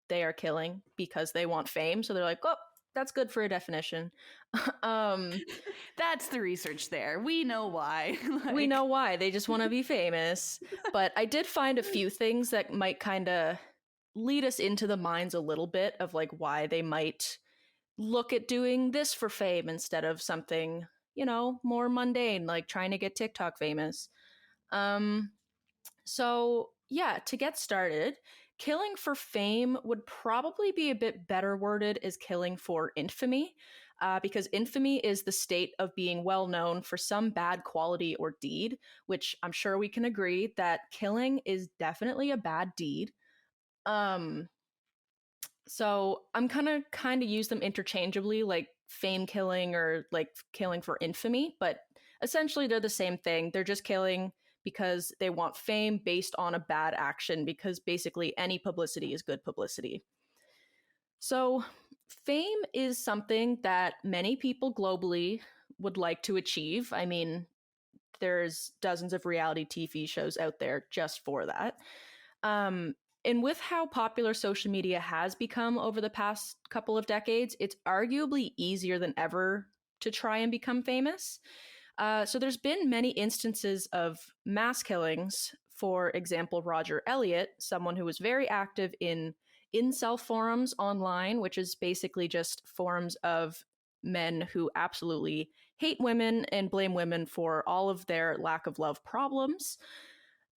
they are killing because they want fame. So they're like, oh, that's good for a definition. That's the research there. We know why. We know why. They just want to be famous. But I did find a few things that might kind of lead us into the minds a little bit of, like, why they might look at doing this for fame instead of something, more mundane, like trying to get TikTok famous. So yeah, to get started, killing for fame would probably be a bit better worded as killing for infamy. because infamy is the state of being well known for some bad quality or deed, which I'm sure we can agree that killing is definitely a bad deed. So I'm gonna kind of use them interchangeably, like fame killing or like killing for infamy, but essentially they're the same thing. They're just killing because they want fame based on a bad action, because basically any publicity is good publicity. So fame is something that many people globally would like to achieve. I mean, there's dozens of reality TV shows out there just for that. Um, and with how popular social media has become over the past couple of decades, it's arguably easier than ever to try and become famous. So there's been many instances of mass killings. For example, Roger Elliott, someone who was very active in incel forums online, which is basically just forums of men who absolutely hate women and blame women for all of their lack of love problems.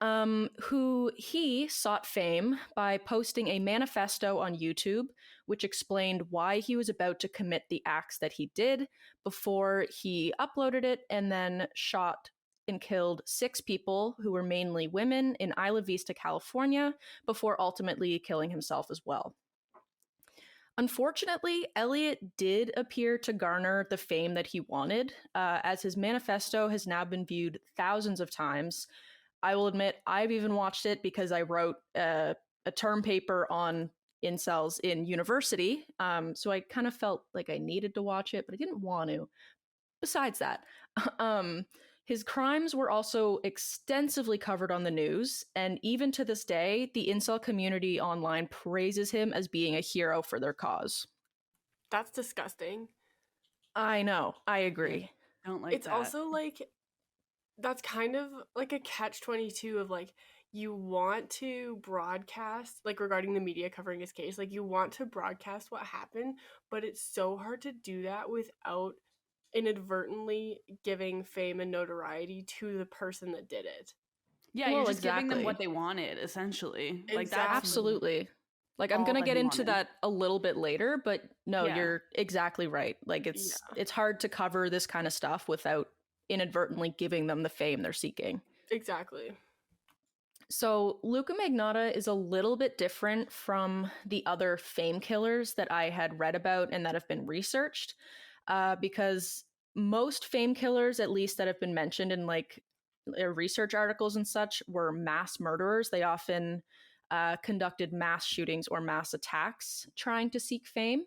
Who he sought fame by posting a manifesto on YouTube, which explained why he was about to commit the acts that he did before he uploaded it, and then shot and killed 6 people who were mainly women in Isla Vista, California, before ultimately killing himself as well. Unfortunately, Elliot did appear to garner the fame that he wanted, as his manifesto has now been viewed thousands of times. I will admit, I've even watched it because I wrote a term paper on incels in university. So I kind of felt like I needed to watch it, but I didn't want to. Besides that, his crimes were also extensively covered on the news, and even to this day, the incel community online praises him as being a hero for their cause. That's disgusting. I know, I agree. Don't like It's that. also like, that's kind of like a catch-22 of like, you want to broadcast, like regarding the media covering his case, like you want to broadcast what happened, but it's so hard to do that without inadvertently giving fame and notoriety to the person that did it. Yeah, Well, you're just giving them exactly. what they wanted, essentially. Like that's Exactly. Absolutely. Like I'm all going to that get he into wanted. that a little bit later, but no, Yeah. you're exactly right. Like it's hard to cover this kind of stuff without inadvertently giving them the fame they're seeking. Exactly. So Luka Magnotta is a little bit different from the other fame killers that I had read about and that have been researched, because most fame killers, at least that have been mentioned in like research articles and such, were mass murderers. They often conducted mass shootings or mass attacks trying to seek fame.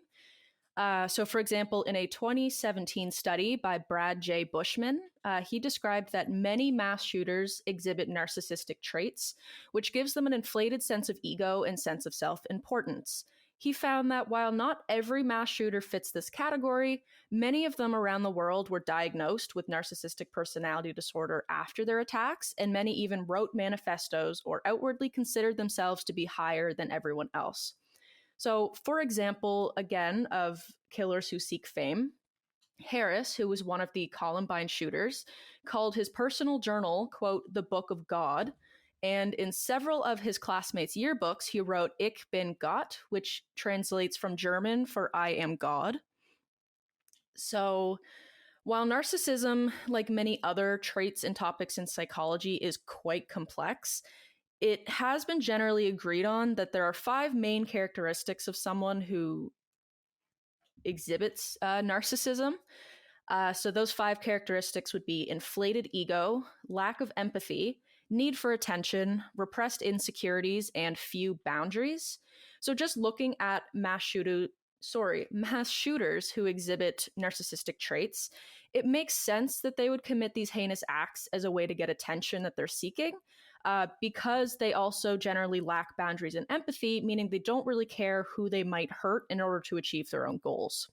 So, for example, in a 2017 study by Brad J. Bushman, he described that many mass shooters exhibit narcissistic traits, which gives them an inflated sense of ego and sense of self-importance. He found that while not every mass shooter fits this category, many of them around the world were diagnosed with narcissistic personality disorder after their attacks, and many even wrote manifestos or outwardly considered themselves to be higher than everyone else. So, for example, again, of killers who seek fame, Harris, who was one of the Columbine shooters, called his personal journal, quote, the Book of God. And in several of his classmates' yearbooks, he wrote Ich bin Gott, which translates from German for I am God. So, while narcissism, like many other traits and topics in psychology, is quite complex, it has been generally agreed on that there are 5 main characteristics of someone who exhibits narcissism. So those 5 characteristics would be inflated ego, lack of empathy, need for attention, repressed insecurities, and few boundaries. So just looking at mass shooters who exhibit narcissistic traits, it makes sense that they would commit these heinous acts as a way to get attention that they're seeking. Because they also generally lack boundaries and empathy, meaning they don't really care who they might hurt in order to achieve their own goals.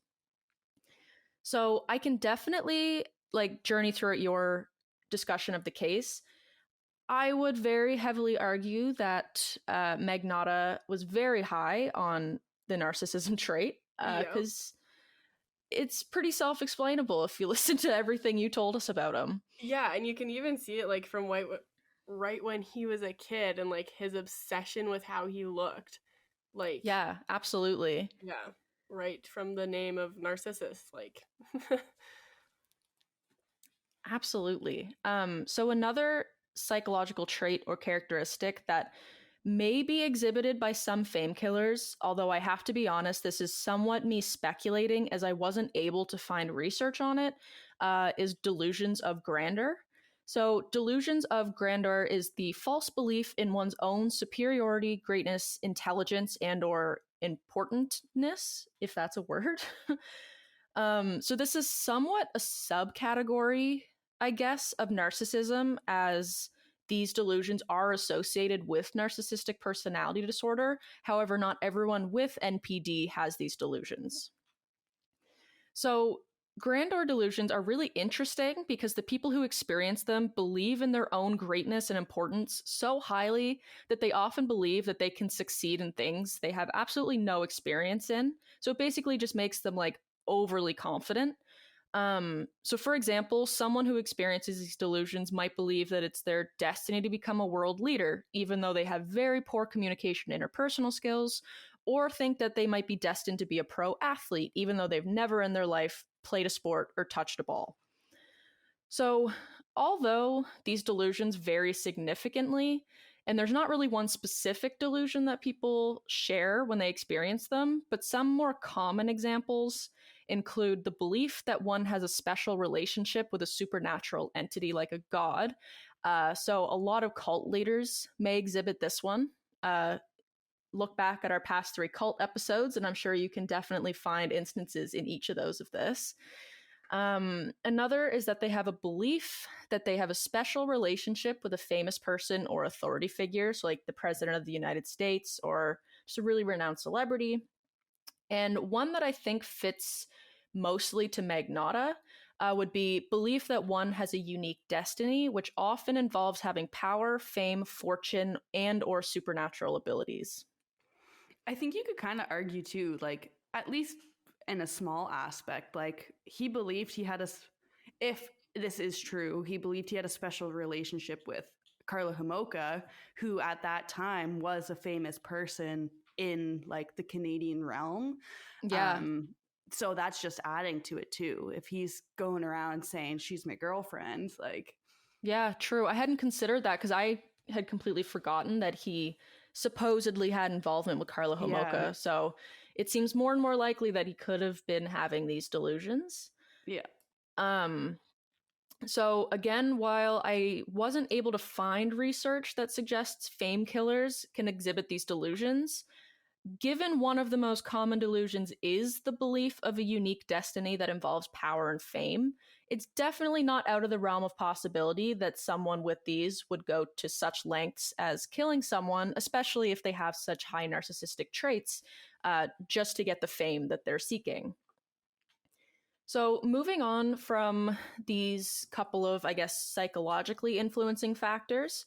So I can definitely like journey through your discussion of the case. I would very heavily argue that Magnotta was very high on the narcissism trait, because it's pretty self-explainable if you listen to everything you told us about him. Yeah, and you can even see it like from right when he was a kid and like his obsession with how he looked. Like, yeah, absolutely. Yeah. right from the name of Narcissus. Like, Absolutely. So another psychological trait or characteristic that may be exhibited by some fame killers, although I have to be honest, this is somewhat me speculating as I wasn't able to find research on it, is delusions of grandeur. So delusions of grandeur is the false belief in one's own superiority, greatness, intelligence, and or importantness, if that's a word. So this is somewhat a subcategory, I guess, of narcissism, as these delusions are associated with narcissistic personality disorder. However, not everyone with NPD has these delusions. So grandeur delusions are really interesting because the people who experience them believe in their own greatness and importance so highly that they often believe that they can succeed in things they have absolutely no experience in. So it basically just makes them like overly confident. So for example, someone who experiences these delusions might believe that it's their destiny to become a world leader, even though they have very poor communication and interpersonal skills, or think that they might be destined to be a pro athlete, even though they've never in their life played a sport or touched a ball. So, although these delusions vary significantly, and there's not really one specific delusion that people share when they experience them, but some more common examples include the belief that one has a special relationship with a supernatural entity like a god. So, a lot of cult leaders may exhibit this one. Look back at our past 3 cult episodes, and I'm sure you can definitely find instances in each of those of this. Another is that they have a belief that they have a special relationship with a famous person or authority figure, so like the president of the United States or just a really renowned celebrity. And one that I think fits mostly to Magnotta would be belief that one has a unique destiny, which often involves having power, fame, fortune, and or supernatural abilities. I think you could kind of argue too, like at least in a small aspect, like he believed he had if this is true, he believed he had a special relationship with Carla Homolka, who at that time was a famous person in like the Canadian realm. Yeah. So that's just adding to it too. If he's going around saying she's my girlfriend, like Yeah, true. I hadn't considered that because I had completely forgotten that he supposedly had involvement with Carla yeah, Homolka. So it seems more and more likely that he could have been having these delusions. yeah. Um, so again, while I wasn't able to find research that suggests fame killers can exhibit these delusions, given one of the most common delusions is the belief of a unique destiny that involves power and fame, it's definitely not out of the realm of possibility that someone with these would go to such lengths as killing someone, especially if they have such high narcissistic traits, just to get the fame that they're seeking. So, moving on from these couple of, I guess, psychologically influencing factors,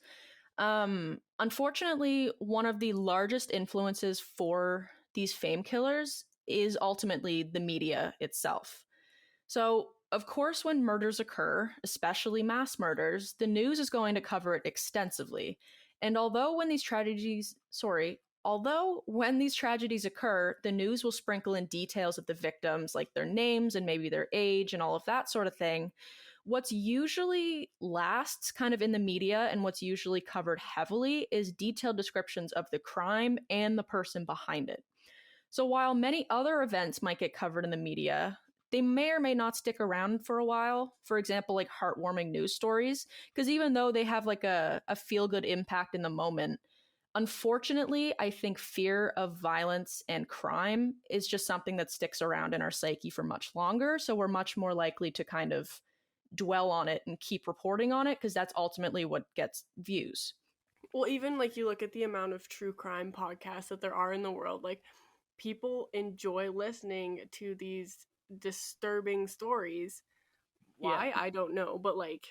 unfortunately, one of the largest influences for these fame killers is ultimately the media itself. So, of course, when murders occur, especially mass murders, the news is going to cover it extensively. And although when these tragedies occur, the news will sprinkle in details of the victims, like their names and maybe their age and all of that sort of thing. What's usually lasts kind of in the media and what's usually covered heavily is detailed descriptions of the crime and the person behind it. So while many other events might get covered in the media, they may or may not stick around for a while. For example, like heartwarming news stories, because even though they have like a feel-good impact in the moment, unfortunately, I think fear of violence and crime is just something that sticks around in our psyche for much longer. So we're much more likely to kind of dwell on it and keep reporting on it because that's ultimately what gets views. well, even like you look at the amount of true crime podcasts that there are in the world, like people enjoy listening to these disturbing stories. Why? Yeah. I don't know, but like,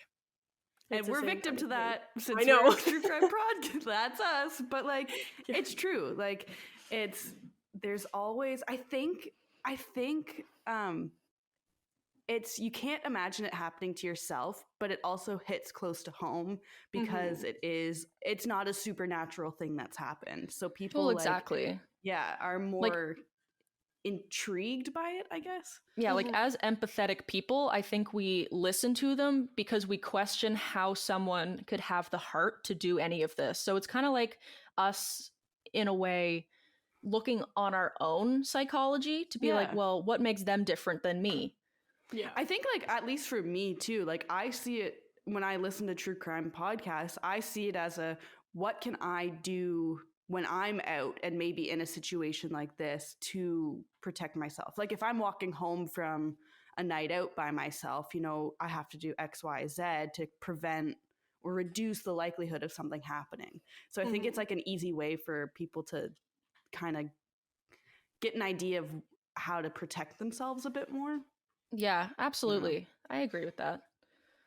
And we're victim to that since I know. we're a true crime podcast. That's us. But like, Yeah. it's true. Like, there's always. I think, it's you can't imagine it happening to yourself, but it also hits close to home because it's not a supernatural thing that's happened. So people Well, exactly. are Like, more intrigued by it, I guess. Yeah, like as empathetic people, I think we listen to them because we question how someone could have the heart to do any of this. So it's kind of like us, in a way, looking on our own psychology to be like, well, what makes them different than me? Yeah. I think, like, at least for me too, like, I see it when I listen to true crime podcasts, I see it as what can I do when I'm out and maybe in a situation like this to protect myself? Like, if I'm walking home from a night out by myself, I have to do X, Y, Z to prevent or reduce the likelihood of something happening. So I think it's like an easy way for people to kind of get an idea of how to protect themselves a bit more. Yeah, absolutely. I agree with that.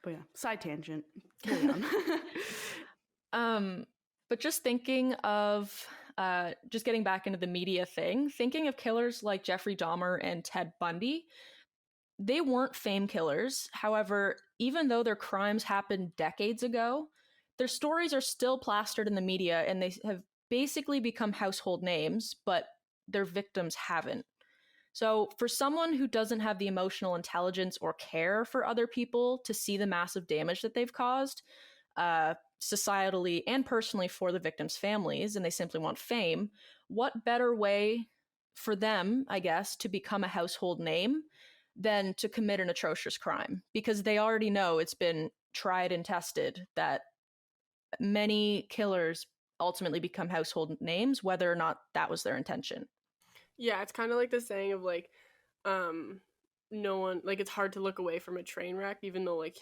But yeah, side tangent. Carry on. But just thinking of, just getting back into the media thing, thinking of killers like Jeffrey Dahmer and Ted Bundy, they weren't fame killers. However, even though their crimes happened decades ago, their stories are still plastered in the media and they have basically become household names, but their victims haven't. So for someone who doesn't have the emotional intelligence or care for other people to see the massive damage that they've caused, societally and personally for the victims' families, and they simply want fame, what better way for them, I guess, to become a household name than to commit an atrocious crime? Because they already know it's been tried and tested that many killers ultimately become household names, whether or not that was their intention. Yeah, it's kind of like the saying of like, no one, like, it's hard to look away from a train wreck, even though, like,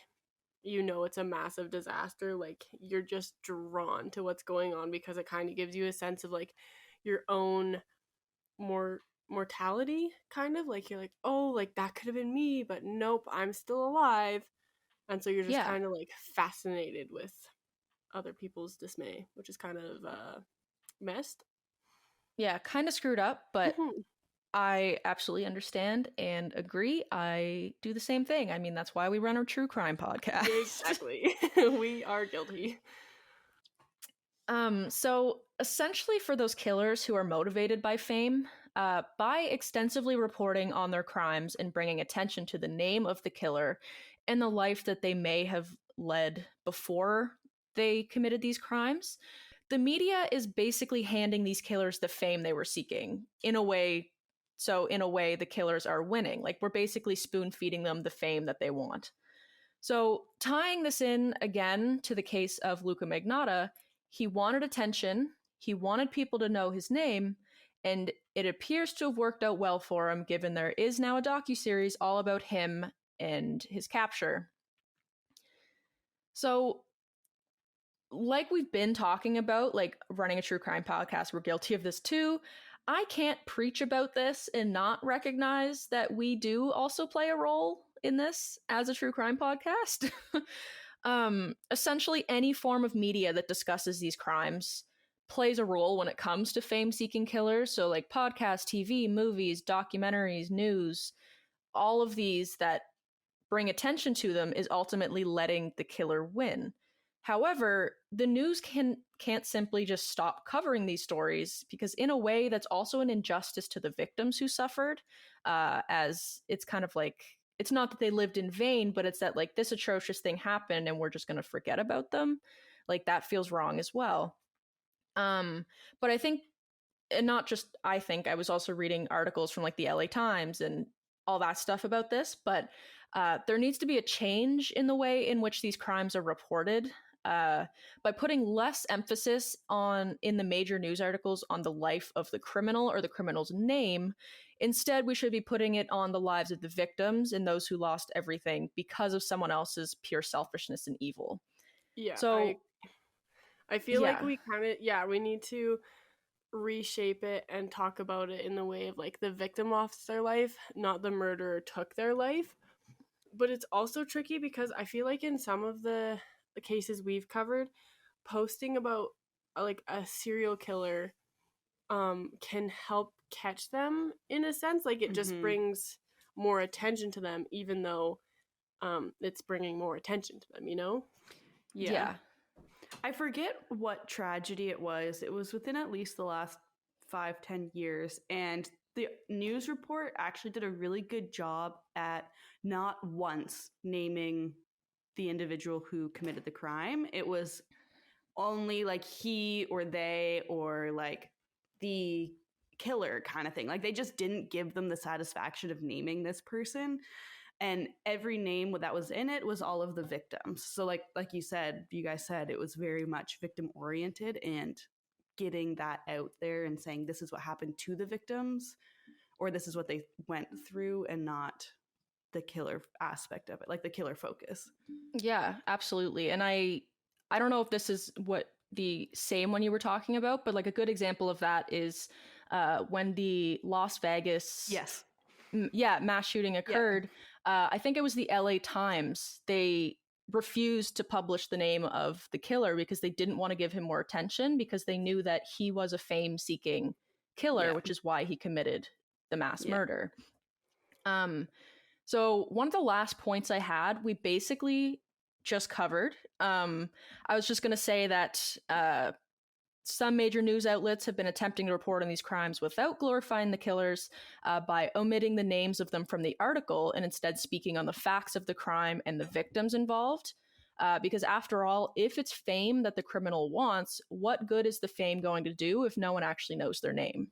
it's a massive disaster. Like, you're just drawn to what's going on because it kind of gives you a sense of like your own mortality, kind of like you're like, oh, like that could have been me, but nope, I'm still alive. And so you're just kind of like fascinated with other people's dismay, which is kind of messed. Yeah, kind of screwed up, but I absolutely understand and agree. I do the same thing. I mean, that's why we run our true crime podcast. Exactly. We are guilty. So essentially for those killers who are motivated by fame, by extensively reporting on their crimes and bringing attention to the name of the killer and the life that they may have led before they committed these crimes, the media is basically handing these killers the fame they were seeking in a way. So in a way, the killers are winning. Like, we're basically spoon feeding them the fame that they want. So tying this in again to the case of Luka Magnotta, he wanted attention, he wanted people to know his name, and it appears to have worked out well for him, given there is now a docuseries all about him and his capture. So, like we've been talking about, like running a true crime podcast, we're guilty of this too. I can't preach about this and not recognize that we do also play a role in this as a true crime podcast. Essentially, any form of media that discusses these crimes plays a role when it comes to fame-seeking killers. So, like podcasts, TV, movies, documentaries, news, all of these that bring attention to them is ultimately letting the killer win. However, the news can't simply just stop covering these stories, because in a way that's also an injustice to the victims who suffered, as it's kind of like, it's not that they lived in vain, but it's that like this atrocious thing happened and we're just going to forget about them. Like, that feels wrong as well. But I think, and not just I think, I was also reading articles from like the LA Times and all that stuff about this, but there needs to be a change in the way in which these crimes are reported, by putting less emphasis in the major news articles on the life of the criminal or the criminal's name. Instead, we should be putting it on the lives of the victims and those who lost everything because of someone else's pure selfishness and evil. Yeah, so I feel like we kind of, we need to reshape it and talk about it in the way of like the victim lost their life, not the murderer took their life. But it's also tricky because I feel like in some of the cases we've covered, posting about like a serial killer can help catch them in a sense. Like, it just brings more attention to them, even though it's bringing more attention to them, Yeah. I forget what tragedy it was. It was within at least the last 5-10 years, and the news report actually did a really good job at not once naming the individual who committed the crime. It was only like he or they or like the killer kind of thing. Like they just didn't give them the satisfaction of naming this person. And every name that was in it was all of the victims. So like you guys said, it was very much victim oriented, and getting that out there and saying this is what happened to the victims, or this is what they went through, and not the killer aspect of it, like the killer focus. Yeah, absolutely. And I don't know if this is what the same one you were talking about, but like a good example of that is when the Las Vegas mass shooting occurred. I think it was the LA Times. They refused to publish the name of the killer because they didn't want to give him more attention, because they knew that he was a fame-seeking killer, which is why he committed the mass murder. So one of the last points I had, we basically just covered. I was just going to say that some major news outlets have been attempting to report on these crimes without glorifying the killers, by omitting the names of them from the article and instead speaking on the facts of the crime and the victims involved. Because after all, if it's fame that the criminal wants, what good is the fame going to do if no one actually knows their name?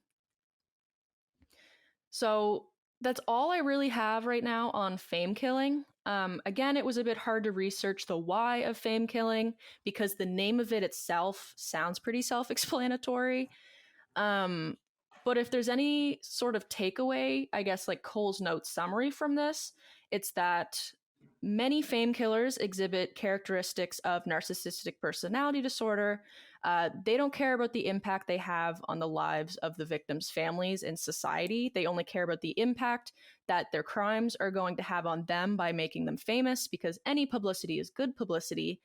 So that's all I really have right now on fame killing. Again, it was a bit hard to research the why of fame killing because the name of it itself sounds pretty self-explanatory. But if there's any sort of takeaway, I guess like Cole's note summary from this, it's that many fame killers exhibit characteristics of narcissistic personality disorder. They don't care about the impact they have on the lives of the victims' families and society. They only care about the impact that their crimes are going to have on them by making them famous, because any publicity is good publicity.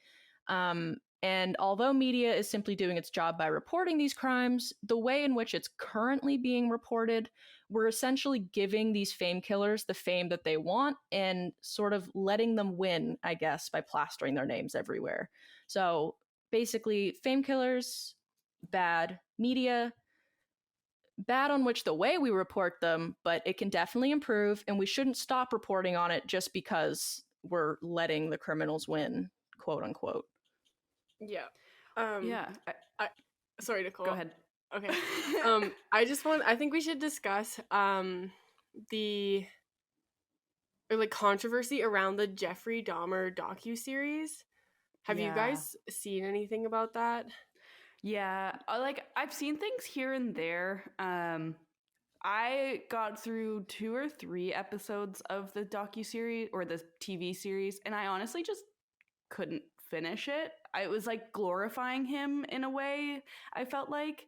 And although media is simply doing its job by reporting these crimes, the way in which it's currently being reported, we're essentially giving these fame killers the fame that they want and sort of letting them win, I guess, by plastering their names everywhere. So basically, fame killers, bad. Media, bad on which the way we report them, but it can definitely improve, and we shouldn't stop reporting on it just because we're letting the criminals win, quote unquote. Yeah. Sorry, Nicole. Go ahead. Okay. I think we should discuss the controversy around the Jeffrey Dahmer docuseries. Have you guys seen anything about that? Yeah, I've seen things here and there. I got through 2 or 3 episodes of the docuseries or the TV series, and I honestly just couldn't finish it. I was like glorifying him in a way, I felt like.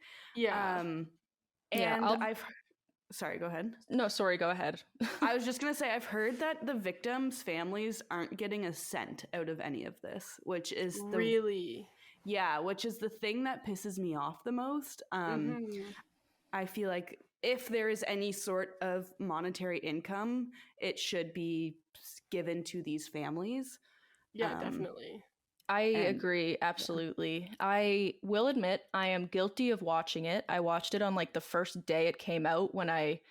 Sorry, go ahead. No, sorry, go ahead. I was just going to say, I've heard that the victims' families aren't getting a cent out of any of this, which is Really? Yeah, which is the thing that pisses me off the most. I feel like if there is any sort of monetary income, it should be given to these families. Yeah, definitely. I agree, absolutely. Yeah. I will admit I am guilty of watching it. I watched it on like the first day it came out when I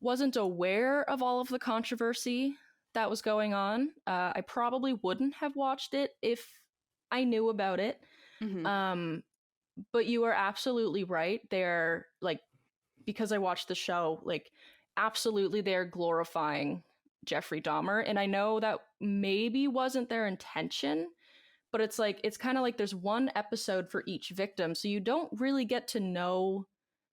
wasn't aware of all of the controversy that was going on. I probably wouldn't have watched it if I knew about it. But you are absolutely right. They're like, because I watched the show, like absolutely they're glorifying Jeffrey Dahmer. And I know that maybe wasn't their intention, but it's like, it's kind of like there's one episode for each victim. So you don't really get to know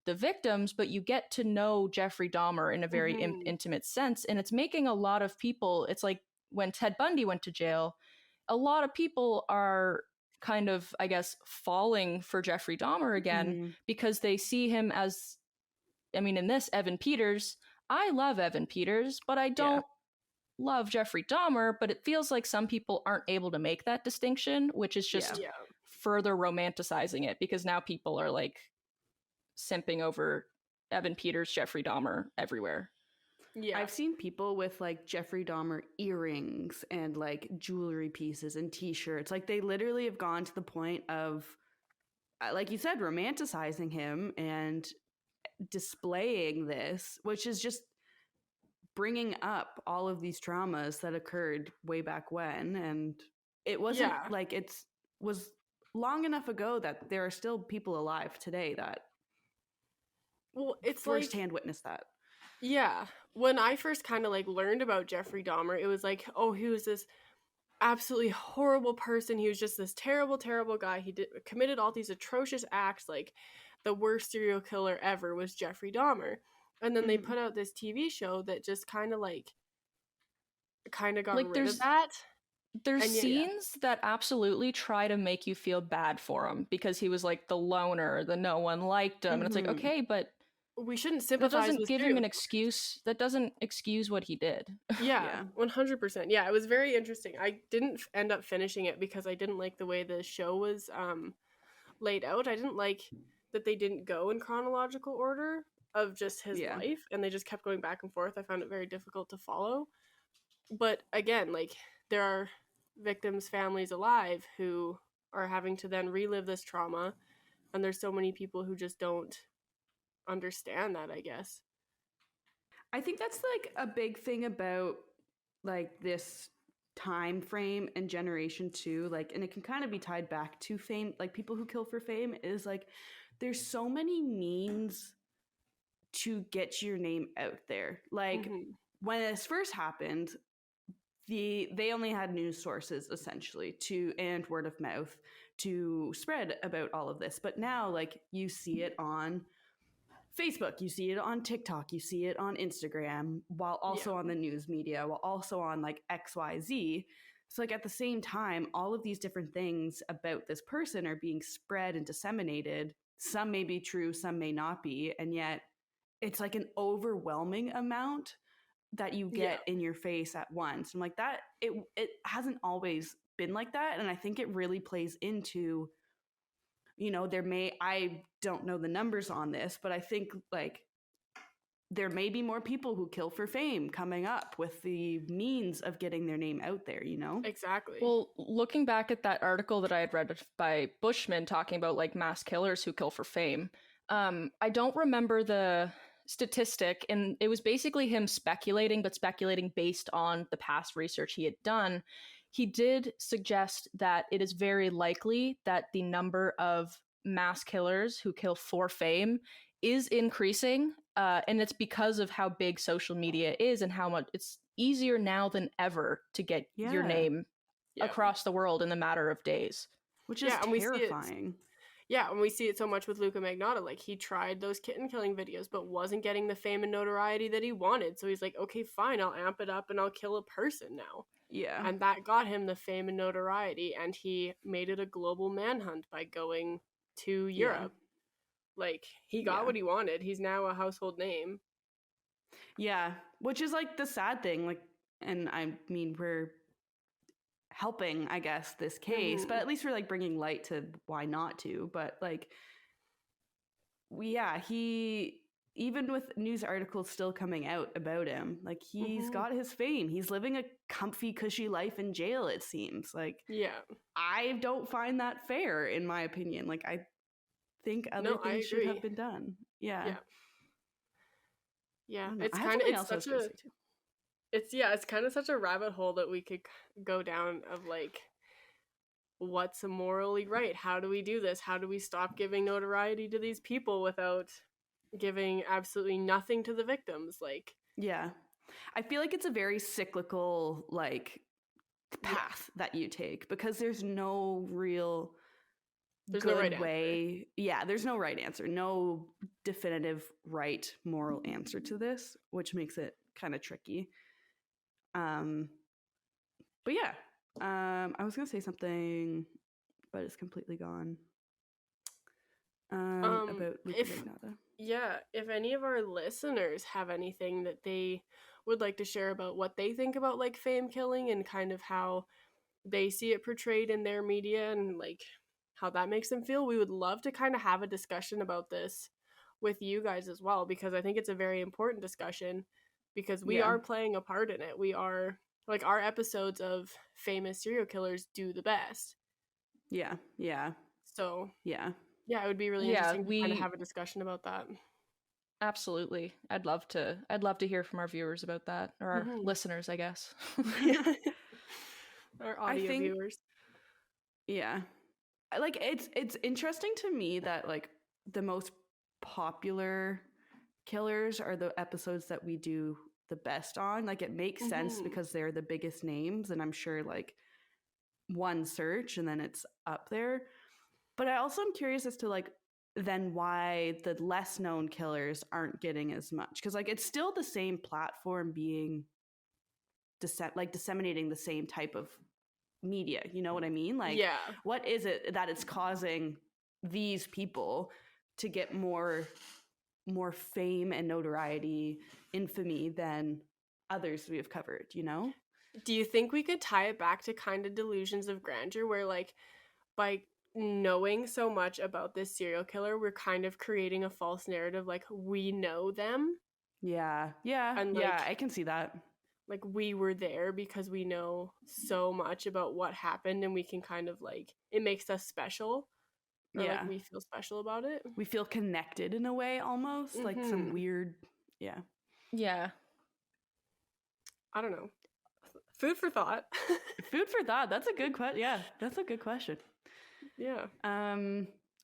the victims, but you get to know Jeffrey Dahmer in a very intimate sense. And it's making a lot of people, it's like when Ted Bundy went to jail, a lot of people are kind of, I guess, falling for Jeffrey Dahmer again because they see him as, I mean, in this, Evan Peters. I love Evan Peters, but I don't love Jeffrey Dahmer, but it feels like some people aren't able to make that distinction, which is just further romanticizing it, because now people are like simping over Evan Peters, Jeffrey Dahmer everywhere. Yeah, I've seen people with like Jeffrey Dahmer earrings and like jewelry pieces and t-shirts. Like they literally have gone to the point of, like you said, romanticizing him. And displaying this, which is just bringing up all of these traumas that occurred way back when. And it wasn't like it was long enough ago that there are still people alive today that it's firsthand witnessed that. Yeah. When I first kind of like learned about Jeffrey Dahmer, it was like, oh, he was this absolutely horrible person. He was just this terrible, terrible guy. He committed all these atrocious acts. Like the worst serial killer ever was Jeffrey Dahmer. And then they put out this TV show that just kind of got like, rid of that. There's scenes that absolutely try to make you feel bad for him because he was like the loner, the no one liked him. And it's like, okay, but we shouldn't sympathize that doesn't with give him an excuse. That doesn't excuse what he did. Yeah, 100%. Yeah, it was very interesting. I didn't end up finishing it because I didn't like the way the show was laid out. I didn't like that they didn't go in chronological order of just his life, and they just kept going back and forth. I found it very difficult to follow. But again, like, there are victims' families alive who are having to then relive this trauma, and there's so many people who just don't understand that, I guess. I think that's like a big thing about like this time frame and generation too, like, and it can kind of be tied back to fame, like people who kill for fame, is like there's so many means to get your name out there. Like when this first happened, they only had news sources essentially and word of mouth to spread about all of this. But now, like, you see it on Facebook, you see it on TikTok, you see it on Instagram, while also on the news media, while also on like XYZ. So like at the same time, all of these different things about this person are being spread and disseminated. Some may be true, some may not be. And yet it's like an overwhelming amount that you get in your face at once. I'm like, that it hasn't always been like that. And I think it really plays into, you know, I don't know the numbers on this, but I think like there may be more people who kill for fame coming up with the means of getting their name out there, you know? Exactly. Well, looking back at that article that I had read by Bushman talking about like mass killers who kill for fame, I don't remember the statistic, and it was basically him speculating, but speculating based on the past research he had done. He did suggest that it is very likely that the number of mass killers who kill for fame is increasing, and it's because of how big social media is and how much it's easier now than ever to get your name across the world in the matter of days. Which is terrifying. And we see it so much with Luka Magnotta. Like, he tried those kitten killing videos, but wasn't getting the fame and notoriety that he wanted. So he's like, okay, fine, I'll amp it up and I'll kill a person now. Yeah. And that got him the fame and notoriety, and he made it a global manhunt by going to Europe. Like, he got what he wanted. He's now a household name. Yeah, which is like the sad thing. Like, and I mean, we're helping, I guess, this case, but at least we're like bringing light to why not to. But like, he, even with news articles still coming out about him, like, he's got his fame. He's living a comfy, cushy life in jail, it seems. Like, I don't find that fair, in my opinion. Like, I think other things should have been done. Yeah. It's kind of, it's kind of such a rabbit hole that we could go down of like, what's morally right? How do we do this? How do we stop giving notoriety to these people without giving absolutely nothing to the victims? Like, I feel like it's a very cyclical like path that you take, because there's no real no right way. There's no right answer, no definitive right moral answer to this, which makes it kind of tricky. But I was gonna say something, but it's completely gone. About Luka Magnotta. If any of our listeners have anything that they would like to share about what they think about like fame killing and kind of how they see it portrayed in their media and like how that makes them feel, we would love to kind of have a discussion about this with you guys as well, because I think it's a very important discussion, because we are playing a part in it. We are, like, our episodes of famous serial killers do the best. So it would be really interesting to kind of have a discussion about that. Absolutely. I'd love to hear from our viewers about that, or our listeners, I guess. Our audio viewers. Yeah. Like it's interesting to me that like the most popular killers are the episodes that we do the best on. Like it makes sense because they're the biggest names, and I'm sure like one search and then it's up there. But I also am curious as to like then why the less known killers aren't getting as much, because like it's still the same platform being disseminating the same type of media, you know what I mean? Like what is it that it's causing these people to get more fame and notoriety, infamy than others we have covered, you know? Do you think we could tie it back to kind of delusions of grandeur, where like by knowing so much about this serial killer, we're kind of creating a false narrative, like we know them? Yeah, and yeah, like, I can see that. Like we were there because we know so much about what happened, and we can kind of like, it makes us special, or like we feel special about it. We feel connected in a way, almost like some weird, yeah. I don't know. Food for thought. Food for thought. That's a good question. Yeah, that's a good question. Yeah.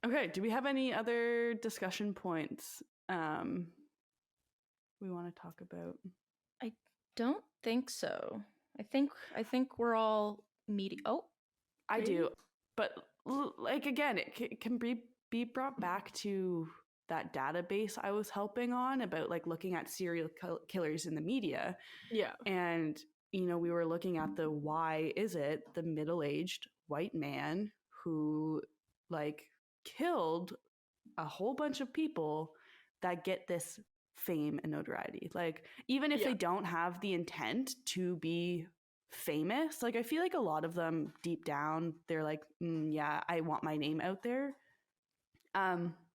Okay. Do we have any other discussion points we want to talk about? I don't think so. I think we're all meaty. Oh, I do, but like again, it can be brought back to that database I was helping on about like looking at serial killers in the media. Yeah. And you know, we were looking at the why is it the middle-aged white man who like killed a whole bunch of people that get this fame and notoriety. Like even if they don't have the intent to be famous, like I feel like a lot of them deep down they're like, yeah, I want my name out there.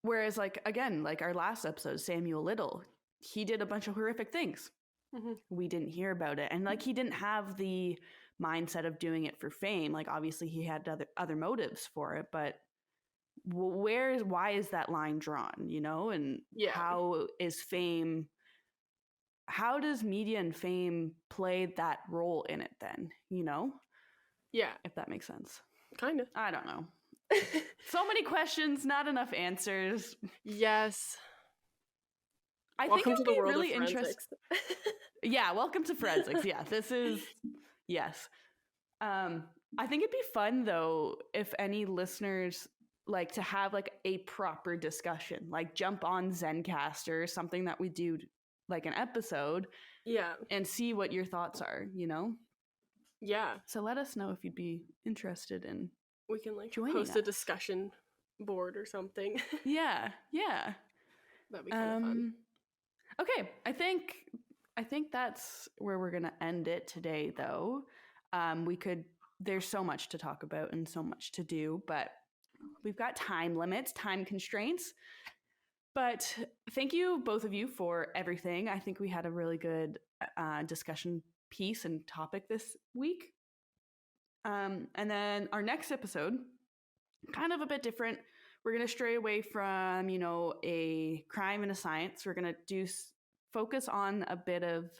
Whereas like again, like our last episode, Samuel Little, he did a bunch of horrific things. We didn't hear about it, and like he didn't have the mindset of doing it for fame. Like obviously he had other motives for it, but why is that line drawn, you know? And how is fame, how does media and fame play that role in it then, you know? Yeah, if that makes sense. Kind of. I don't know. So many questions, not enough answers. Yes. I think it would be really interesting. Yeah, welcome to forensics. Yeah, this is, yes. I think it'd be fun though if any listeners like to have like a proper discussion, like jump on Zencastr or something that we do like an episode. Yeah. And see what your thoughts are, you know? Yeah. So let us know if you'd be interested in. We can like post a discussion board or something. Yeah. That'd be kind of fun. Okay, I think that's where we're gonna end it today, though. There's so much to talk about and so much to do, but we've got time limits, time constraints. But thank you, both of you, for everything. I think we had a really good discussion piece and topic this week. And then our next episode, kind of a bit different. We're going to stray away from, you know, a crime and a science. We're going to focus on a bit of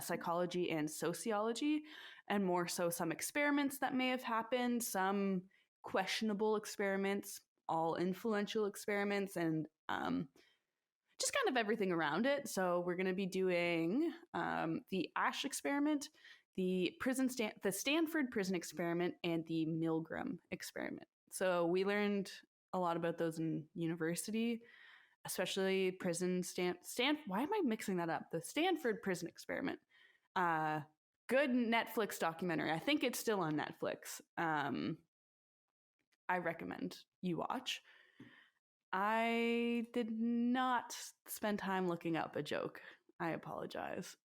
psychology and sociology, and more so some experiments that may have happened, some questionable experiments, all influential experiments, and just kind of everything around it. So we're going to be doing the Ash experiment, the Stanford prison experiment, and the Milgram experiment. So we learned a lot about those in university, especially prison why am I mixing that up? The Stanford prison experiment. Good Netflix documentary. I think it's still on Netflix. I recommend you watch. I did not spend time looking up a joke. I apologize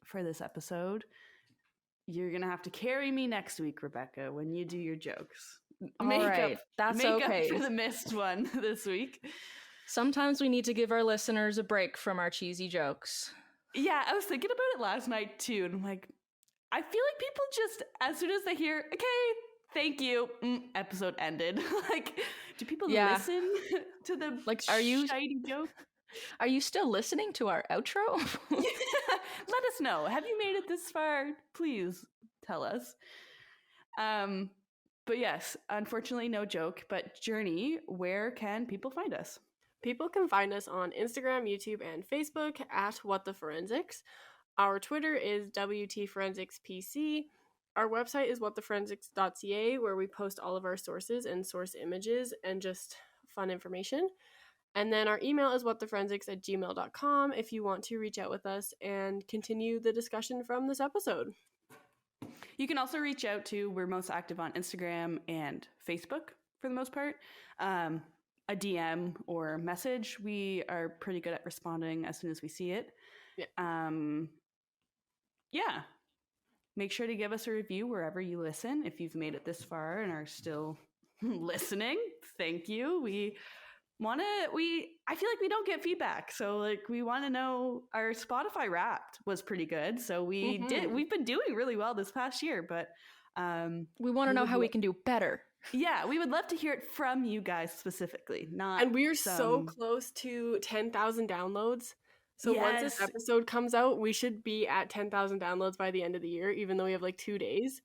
for this episode. You're going to have to carry me next week, Rebecca, when you do your jokes. That's Make okay. up for the missed one this week. Sometimes we need to give our listeners a break from our cheesy jokes. Yeah, I was thinking about it last night too, and I'm like, I feel like people just, as soon as they hear, okay, thank you, episode ended. Like, do people listen to the like, shiny joke? Are you still listening to our outro? Let us know. Have you made it this far? Please tell us. But yes, unfortunately, no joke. But Journey, where can people find us? People can find us on Instagram, YouTube, and Facebook at What the Forensics. Our Twitter is WTForensicsPC. Our website is whattheforensics.ca, where we post all of our sources and source images and just fun information. And then our email is whattheforensics@gmail.com if you want to reach out with us and continue the discussion from this episode. You can also reach out to, we're most active on Instagram and Facebook for the most part. A DM or message. We are pretty good at responding as soon as we see it. Yeah. Make sure to give us a review wherever you listen. If you've made it this far and are still listening, thank you. I feel like we don't get feedback. So like we want to know, our Spotify Wrapped was pretty good. So we've been doing really well this past year, but we want to know how we can do better. Yeah, we would love to hear it from you guys specifically. And we're so close to 10,000 downloads. So once this episode comes out, we should be at 10,000 downloads by the end of the year, even though we have like 2 days.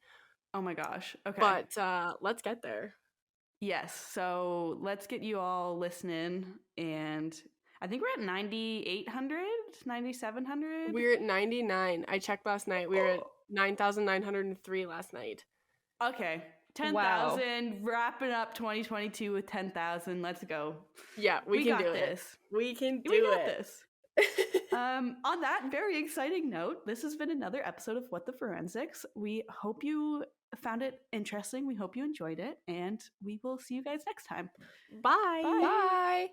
Oh my gosh. Okay. But let's get there. Yes. So let's get you all listening. And I think we're at 9,800, 9,700. We're at 99. I checked last night. We were at 9,903 last night. Okay. 10,000, wrapping up 2022 with 10,000. Let's go. Yeah, we can do this. We can do we got this. On that very exciting note, this has been another episode of What the Forensics. We hope you found it interesting. We hope you enjoyed it, and we will see you guys next time. Bye. Bye.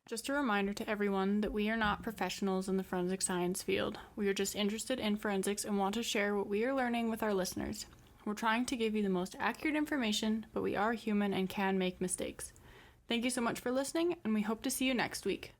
Just a reminder to everyone that we are not professionals in the forensic science field. We are just interested in forensics and want to share what we are learning with our listeners. We're trying to give you the most accurate information, but we are human and can make mistakes. Thank you so much for listening, and we hope to see you next week.